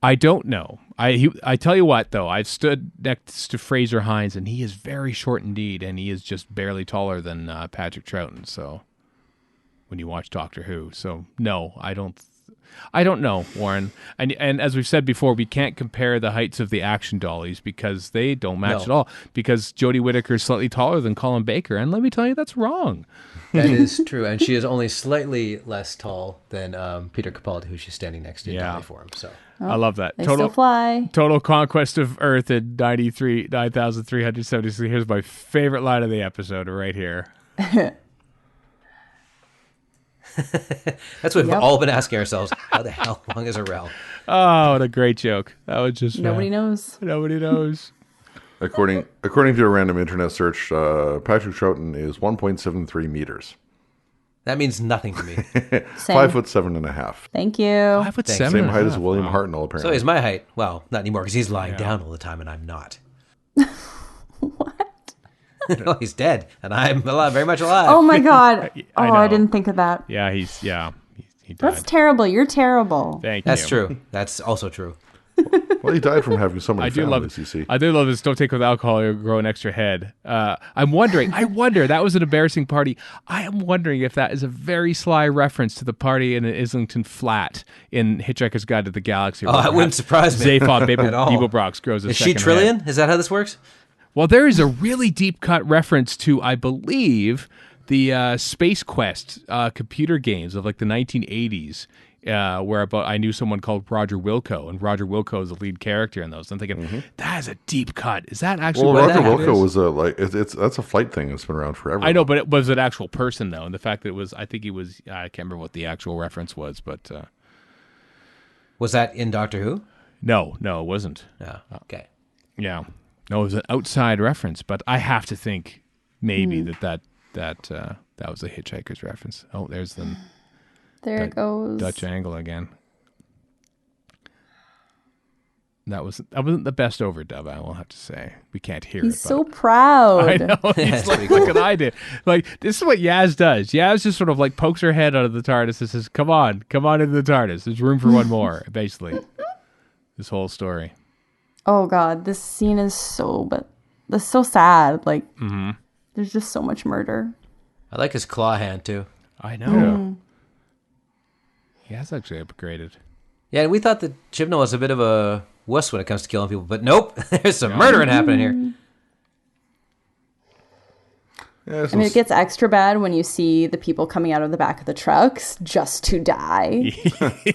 I don't know. I tell you what, though, I've stood next to Fraser Hines, and he is very short indeed, and he is just barely taller than Patrick Troughton. So, when you watch Doctor Who, so no, I don't know, Warren. And as we've said before, we can't compare the heights of the action dollies because they don't match at all. Because Jodie Whittaker is slightly taller than Colin Baker, and let me tell you, that's wrong. That is true, and she is only slightly less tall than Peter Capaldi, who she's standing next to Yeah. for him. So I love that. They still fly. Total Conquest of Earth in 9,376. Here's my favorite line of the episode right here. that's what we've all been asking ourselves. How the hell long is a rel? Oh, what a great joke. That was just Nobody knows. Nobody knows. According to a random internet search, Patrick Troughton is 1.73 meters. That means nothing to me. Same. 5'7.5". Thank you. 5'7". Same height as William Wow. Hartnell, apparently. So is my height. Well, not anymore because he's lying down all the time and I'm not. What? No, he's dead and I'm alive, very much alive. Oh my God. I I know. didn't think of that. Yeah, he died. That's terrible. You're terrible. Thank you. That's true. That's also true. Well, he died from having so many I do love families, you see. I do love this. Don't take with alcohol, you'll grow an extra head. I wonder, that was an embarrassing party. I am wondering if that is a very sly reference to the party in an Islington flat in Hitchhiker's Guide to the Galaxy. Oh, that wouldn't surprise me. Zaphod At all. Beeblebrox grows a Is she second Trillion? head. Is that how this works? Well, there is a really deep cut reference to, I believe, the Space Quest computer games of like the 1980s. Where I knew someone called Roger Wilco, and Roger Wilco is the lead character in those. I'm thinking that is a deep cut. Is that actually? Well, what Roger that Wilco is? was that's a flight thing that's been around forever. I know, but it was an actual person though, and the fact that it was, I think he was. I can't remember what the actual reference was, but Was that in Doctor Who? no, it wasn't. No. Okay. Yeah, no, it was an outside reference, but I have to think maybe that was a Hitchhiker's reference. Oh, there's the. There it goes. Dutch angle again. That wasn't the best overdub, I will have to say. We can't hear He's it. so proud. I know. He's like, look what I did. Like, this is what Yaz does. Yaz just sort of like pokes her head out of the TARDIS and says, come on into the TARDIS. There's room for one more, basically. This whole story. Oh God, this scene is so sad. Like, there's just so much murder. I like his claw hand too. I know. He has actually upgraded. Yeah, we thought that Chibnall was a bit of a wuss when it comes to killing people, but nope, there's some murdering happening here. Yeah, I mean, it gets extra bad when you see the people coming out of the back of the trucks just to die.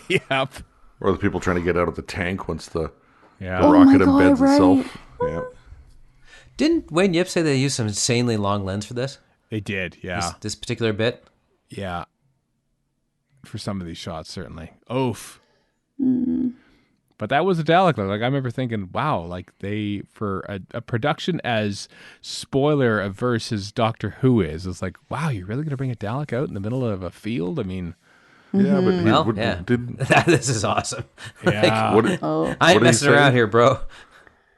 Yep. or the people trying to get out of the tank once the Yeah. Oh rocket my God, embeds right. itself. Yeah. Didn't Wayne Yip say they used some insanely long lens for this? They did, yeah. This particular bit? Yeah. For some of these shots, certainly. Oof. But that was a Dalek. Like, I remember thinking, wow, like they, for a production as spoiler averse as Doctor Who is, it's like, wow, you're really going to bring a Dalek out in the middle of a field? I mean, Yeah, but Well, yeah. did This is awesome. yeah. what, I ain't What did he messing say? around here, bro.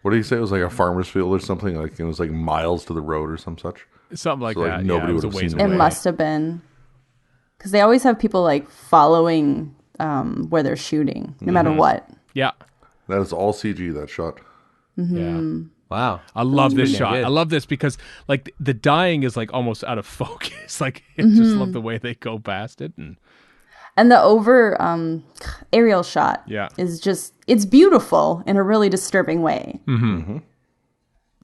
what did he say? It was like a farmer's field or something. Like it was like miles to the road or some such. Something like So, like, that. nobody yeah, it was would a have ways seen It away. must have been. Because they always have people like following where they're shooting, no matter what. Yeah. That is all CG. That shot. Yeah. Wow. I love this pretty shot. good. I love this because like the dying is like almost out of focus. Like I just love the way they go past it. And the over aerial shot Yeah. is just, it's beautiful in a really disturbing way.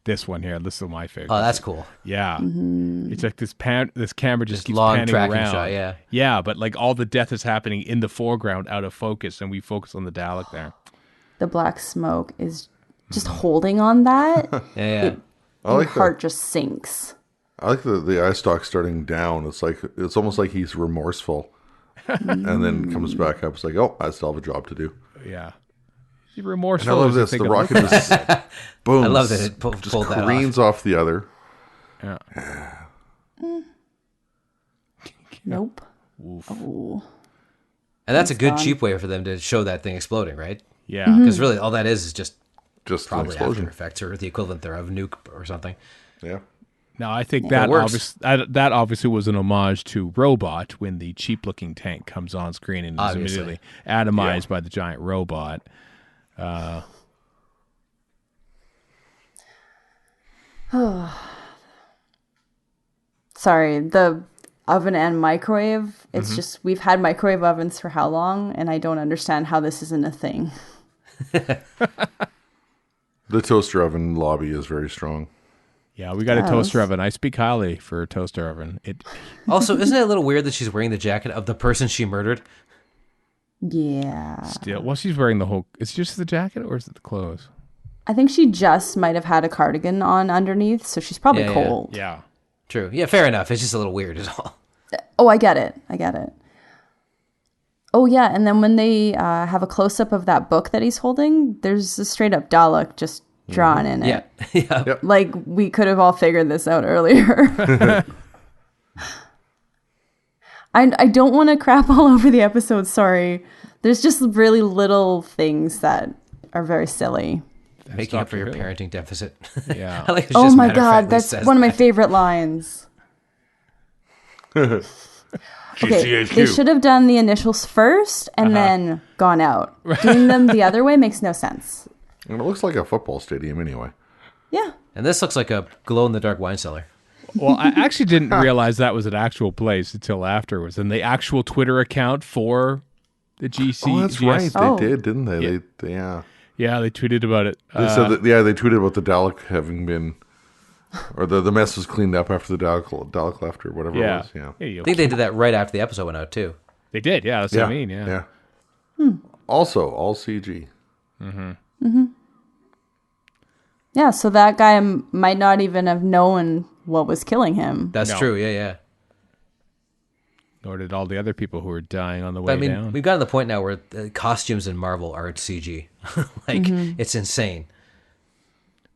This one here, this is my favorite. Oh, that's cool. Yeah. It's like this camera just keeps long panning tracking around. shot, yeah. Yeah, but like all the death is happening in the foreground out of focus and we focus on the Dalek there. The black smoke is just holding on that. Yeah. I Your like heart just sinks. I like the eye stalk starting down. It's almost like he's remorseful, and then comes back up. It's like, oh, I still have a job to do. Yeah. You're And remorseful. I love as you this. think The of- rocket just boom. I love that it pulled just that off. careens off the other. Yeah. Nope. Oh. And that's a good cheap way for them to show that thing exploding, right? Yeah. Because really all that is just Just an probably explosion. After Effects or the equivalent there of nuke or something. Yeah. Now, I think It works. that obviously was an homage to Robot when the cheap-looking tank comes on screen and is Obviously. immediately atomized by the giant robot. Sorry, the oven and microwave. It's just, we've had microwave ovens for how long? And I don't understand how this isn't a thing. The toaster oven lobby is very strong. Yeah, we got a toaster oven. I speak highly for a toaster oven. It Also, isn't it a little weird that she's wearing the jacket of the person she murdered? Yeah. still, well, she's wearing the whole. It's just the jacket, or is it the clothes? I think she just might have had a cardigan on underneath, so she's probably Yeah, yeah. cold. Yeah. True. Yeah, fair enough. It's just a little weird is all. Oh, I get it. Oh, yeah. And then when they have a close up of that book that he's holding, there's a straight up Dalek just drawn in it. Yeah. Yeah. Like, we could have all figured this out earlier. I don't want to crap all over the episode. Sorry. There's just really little things that are very silly. Making up for Dr. your Who. parenting deficit. Yeah. I like it Oh just my matter of God. factly That's says one of my that. favorite lines. Okay, they should have done the initials first and then gone out. Doing them the other way makes no sense. And it looks like a football stadium anyway. Yeah. And this looks like a glow-in-the-dark wine cellar. Well, I actually didn't realize that was an actual place until afterwards, and the actual Twitter account for the GC. Oh, that's GS right. Oh. They did, didn't they? Yeah. Yeah. Yeah, they tweeted about it. They said that. Yeah, they tweeted about the Dalek having been Or the mess was cleaned up after the Dalek left or whatever it was. Yeah. Hey, I think they did that right after the episode went out, too. They did, yeah. That's what I mean, yeah. Also, all CG. Yeah, so that guy might not even have known what was killing him. That's true, yeah. Nor did all the other people who were dying on the way But I mean, down. we've gotten to the point now where the costumes in Marvel are CG. It's insane.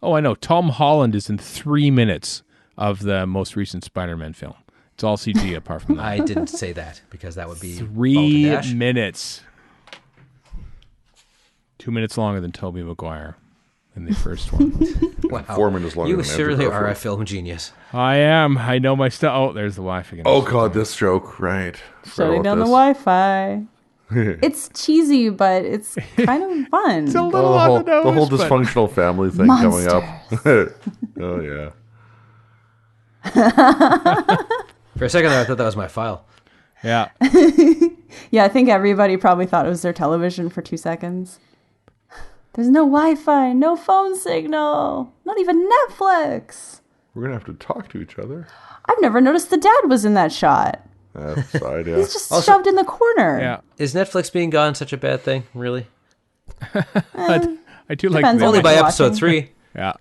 Oh, I know. Tom Holland is in 3 minutes of the most recent Spider-Man film. It's all CG apart from that. I didn't say that because that would be 3 balderdash. minutes. 2 minutes longer than Tobey Maguire in the first one. Wow. 4 minutes longer You than surely Andrew are a Garfield. film genius. I am. I know my stuff. Oh, there's the wife again. Oh, God, this joke. Right. Shutting down the Wi-Fi. It's cheesy, but it's kind of fun. It's a little on the nose, the whole but- dysfunctional family thing coming up. Oh, yeah. For a second there, I thought that was my file. Yeah. Yeah, I think everybody probably thought it was their television for 2 seconds. There's no Wi-Fi, no phone signal, not even Netflix. We're going to have to talk to each other. I've never noticed the dad was in that shot. That's the idea. He's just shoved in the corner. Yeah. Is Netflix being gone such a bad thing, really? I do like Depends the, on Only what by you're episode watching. 3. Yeah.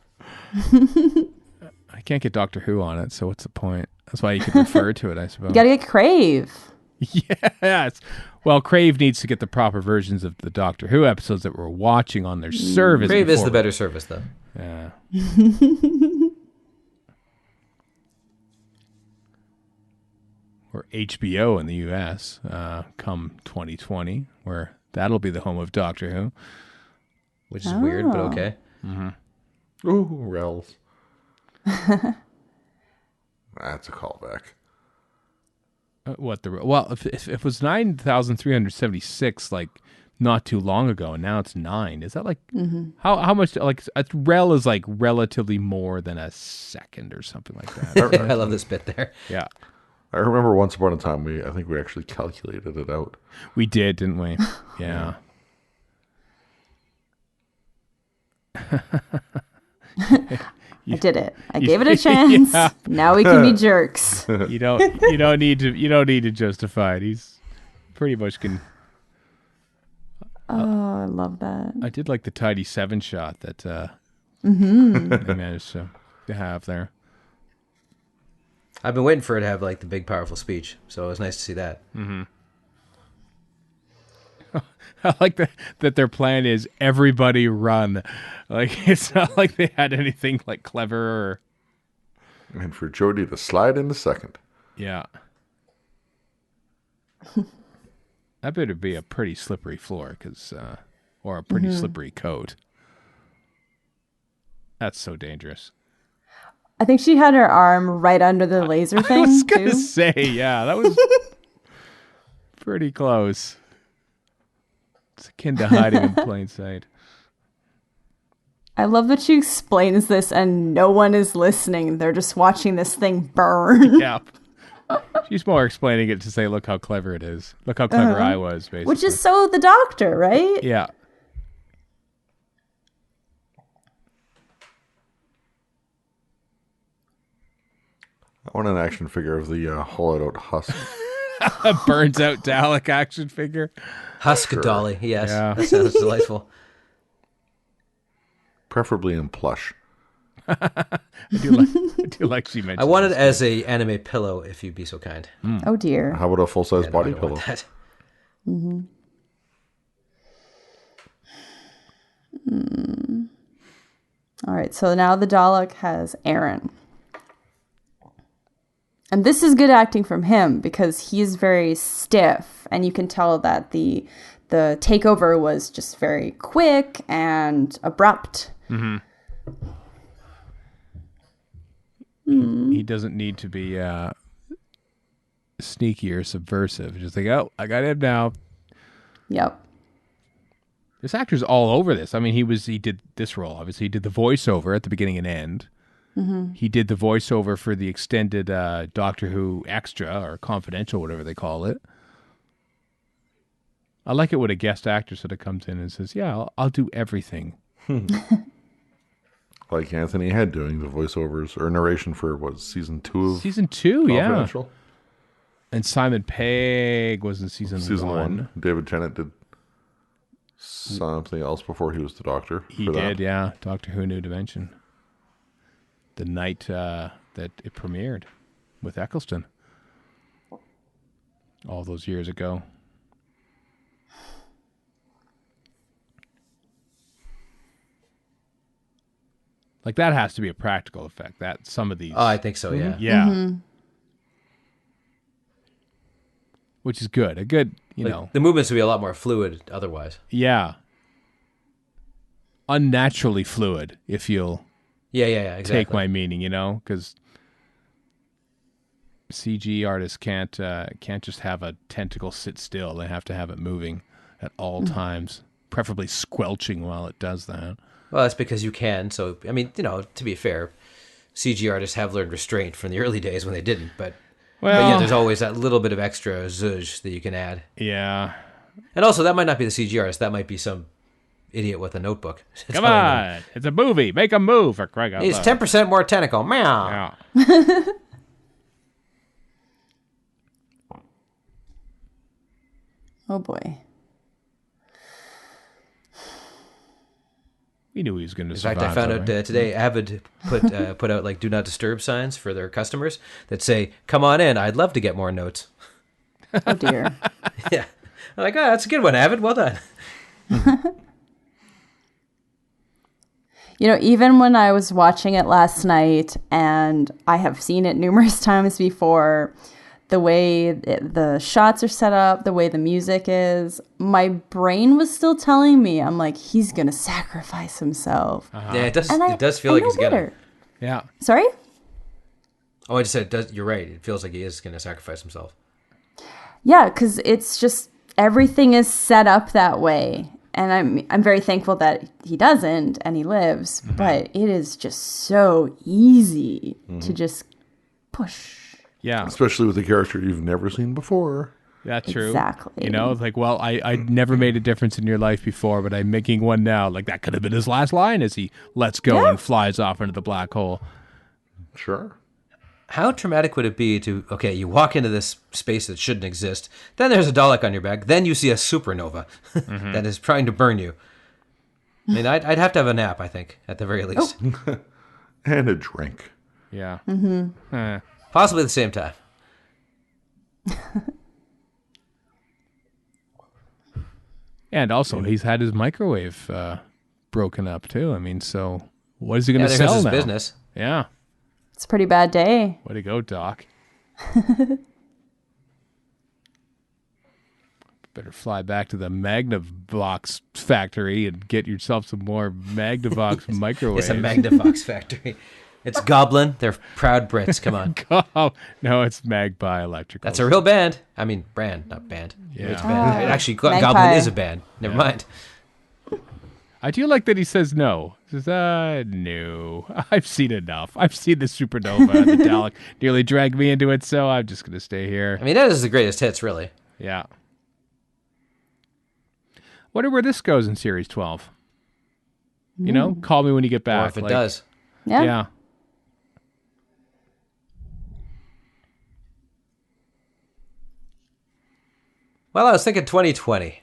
I can't get Doctor Who on it, so what's the point? That's why you could refer to it, I suppose. You gotta get Crave. Yes. Well, Crave needs to get the proper versions of the Doctor Who episodes that we're watching on their service. Crave is before- the better service, though. Yeah. Or HBO in the US come 2020, where that'll be the home of Doctor Who. Which is weird, but okay. Ooh, Rels. That's a callback. If it was 9,376 like not too long ago, and now it's 9. Is that like how much? Like a rel is like relatively more than a second or something like that. I love this bit there. Yeah, I remember once upon a time I think we actually calculated it out. we did, didn't we? Yeah. I did it. I gave it a chance. Yeah. Now we can be jerks. You don't need to justify it. He's pretty much can. Oh, I love that. I did like the tidy 7 shot that they managed to have there. I've been waiting for it to have like the big, powerful speech, so it was nice to see that. I like that their plan is everybody run. Like it's not like they had anything like clever or And for Jodie to slide in the second. yeah. That better be a pretty slippery floor, or a pretty slippery coat. That's so dangerous. I think she had her arm right under the laser thing. I was gonna too. say, yeah, that was pretty close. It's akin to hiding in plain sight. I love that she explains this and no one is listening. They're just watching this thing burn. Yeah. She's more explaining it to say, look how clever it is. Look how clever I was, basically. Which is so the doctor, right? Yeah. I want an action figure of the hollowed out husk. A burns out Dalek action figure. Husk Dolly, yes. Yeah. That sounds delightful. Preferably in plush. I do like she mentioned. I want it this. as a anime pillow, if you'd be so kind. Oh dear. How about a full-size Yeah, no, I body don't pillow? want that. All right, so now the Dalek has Aaron. And this is good acting from him because he's very stiff and you can tell that the takeover was just very quick and abrupt. He doesn't need to be sneaky or subversive. Just like, oh, I got him now. Yep. This actor's all over this. I mean, he did this role, obviously. He did the voiceover at the beginning and end. He did the voiceover for the extended Doctor Who Extra or Confidential, whatever they call it. I like it when a guest actor sort of comes in and says, yeah, I'll do everything. like Anthony Head doing the voiceovers or narration for season 2 of Season 2, yeah. Confidential? And Simon Pegg was in season 1. David Tennant did something else before he was the Doctor. He did, yeah. Doctor Who New Dimension. The night that it premiered with Eccleston. All those years ago. Like, that has to be a practical effect. That some of these. Oh, I think so, yeah. Yeah. Mm-hmm. Which is good. A good, you know. The movements would be a lot more fluid otherwise. Yeah. Unnaturally fluid, if you'll Yeah, exactly. take my meaning, you know? Because CG artists can't just have a tentacle sit still. They have to have it moving at all times, preferably squelching while it does that. Well, that's because you can. So, I mean, you know, to be fair, CG artists have learned restraint from the early days when they didn't. But yeah, there's always that little bit of extra zhuzh that you can add. Yeah. And also, that might not be the CG artist. That might be some idiot with a notebook. Come on. It's a movie. Make a move, for crying out He's loud. 10% more tentacle. Meow. Yeah. Oh boy. We knew he was going to In survive. fact, I found that out way. today Avid put out like do not disturb signs for their customers that say, "Come on in. I'd love to get more notes." Oh dear. Yeah, I'm like, oh, that's a good one, Avid. Well done. You know, even when I was watching it last night, and I have seen it numerous times before, the way the shots are set up, the way the music is, my brain was still telling me, I'm like, he's going to sacrifice himself. Yeah, it does. And It does feel like he's gonna. better. Yeah. Sorry? Oh, I just said, it does, you're right. It feels like he is going to sacrifice himself. Yeah, because it's just, everything is set up that way. And I'm very thankful that he doesn't and he lives, but it is just so easy to just push. Yeah. Especially with a character you've never seen before. That's true. Exactly. You know, it's like, well, I never made a difference in your life before, but I'm making one now. Like, that could have been his last line as he lets go and flies off into the black hole. Sure. How traumatic would it be to, okay, you walk into this space that shouldn't exist, then there's a Dalek on your back, then you see a supernova that is trying to burn you. I mean, I'd have to have a nap, I think, at the very least. And a drink. Yeah. Possibly at the same time. And also, he's had his microwave broken up, too. I mean, so what is he going Yeah, to there goes sell his now? business. Yeah. It's a pretty bad day. Way to go, Doc. Better fly back to the Magnavox factory and get yourself some more Magnavox microwaves. It's a Magnavox factory. It's Goblin. They're proud Brits. Come on. Oh, no, it's Magpie Electrical. That's a real band. I mean, brand, not band. Yeah. It's a band. Actually, Magpie. Goblin is a band. Never mind. I do like that he says no. He says, no. I've seen enough. I've seen the supernova. The Dalek nearly dragged me into it, so I'm just going to stay here. I mean, that is the greatest hits, really. Yeah. Wonder where this goes in Series 12. You know, call me when you get back. Or if it does. Yeah. Yeah. Well, I was thinking 2020.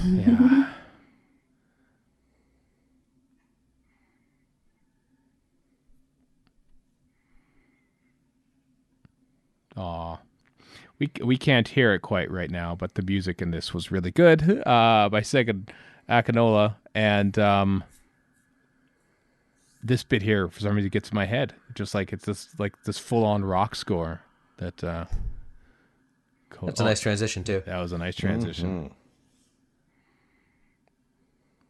Yeah. Aw. We can't hear it quite right now, but the music in this was really good by Second Akinola. And this bit here, for some reason, gets in my head. Just like it's this full-on rock score. That That's a nice transition, too. That was a nice transition.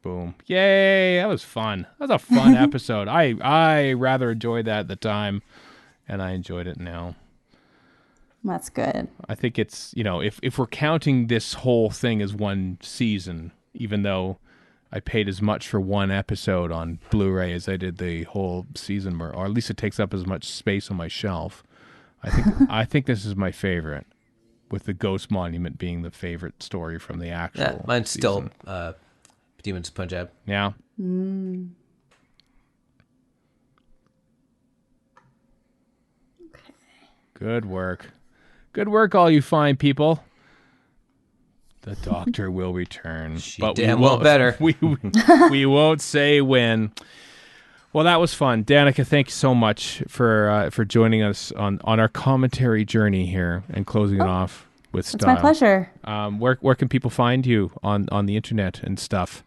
Boom. Yay, that was fun. That was a fun episode. I rather enjoyed that at the time, and I enjoyed it now. That's good. I think it's, you know, if we're counting this whole thing as one season, even though I paid as much for one episode on Blu-ray as I did the whole season, or at least it takes up as much space on my shelf. I think this is my favorite, with the Ghost Monument being the favorite story from the actual Yeah, mine's season. still Demons of Punjab. Yeah. Good work. Good work, all you fine people. The doctor will return. But damn well better. We won't say when. Well, that was fun. Danica, thank you so much for joining us on our commentary journey here and closing it off with style. It's my pleasure. Where can people find you on the internet and stuff?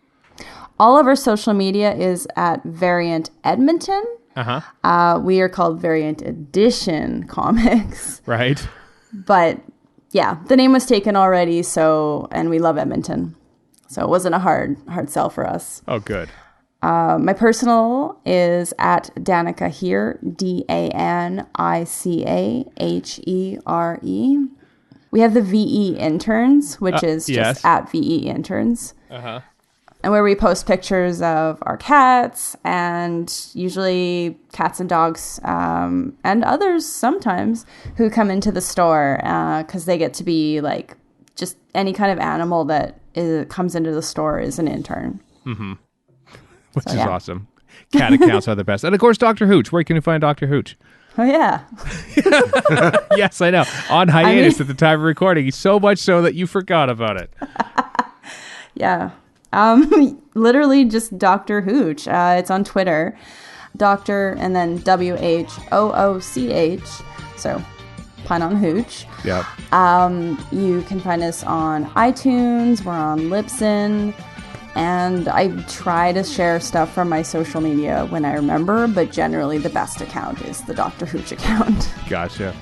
All of our social media is at Variant Edmonton. We are called Variant Edition Comics. Right. But yeah, the name was taken already, and we love Edmonton. So it wasn't a hard sell for us. Oh, good. My personal is at Danica Here, DANICAHERE. We have the VE Interns, which is just at VE Interns. And where we post pictures of our cats and usually cats and dogs and others sometimes who come into the store because they get to be like just any kind of animal that comes into the store is an intern. Mm-hmm. Which is awesome. Cat accounts are the best. And of course, Dr. Hooch. Where can you find Dr. Hooch? Oh, yeah. Yes, I know. On hiatus at the time of recording. So much so that you forgot about it. Yeah. Literally just Dr. Hooch. It's on Twitter. Dr. and then WHOOCH. So pun on Hooch. Yep. You can find us on iTunes. We're on Libsyn. And I try to share stuff from my social media when I remember, but generally the best account is the Dr. Hooch account. Gotcha.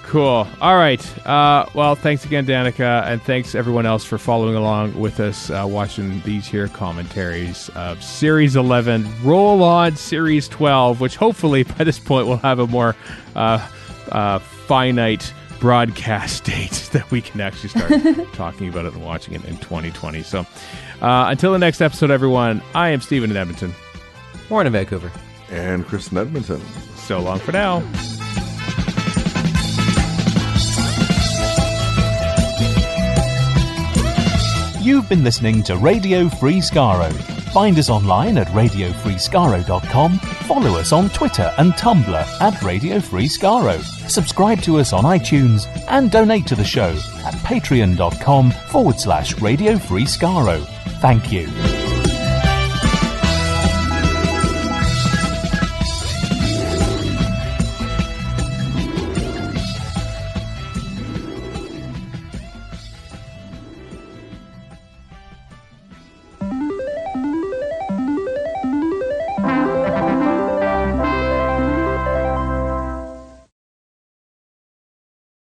Cool. All right. Well, thanks again, Danica, and thanks everyone else for following along with us, watching these here commentaries of Series 11, roll on Series 12, which hopefully by this point will have a more finite broadcast date that we can actually start talking about it and watching it in 2020. So until the next episode, everyone, I am Stephen in Edmonton. Warren in Vancouver. And Chris in Edmonton. So long for now. You've been listening to Radio Free Skaro. Find us online at radiofreeskaro.com. Follow us on Twitter and Tumblr at Radio Free Skaro. Subscribe to us on iTunes and donate to the show at patreon.com/Radio Free Skaro. Thank you.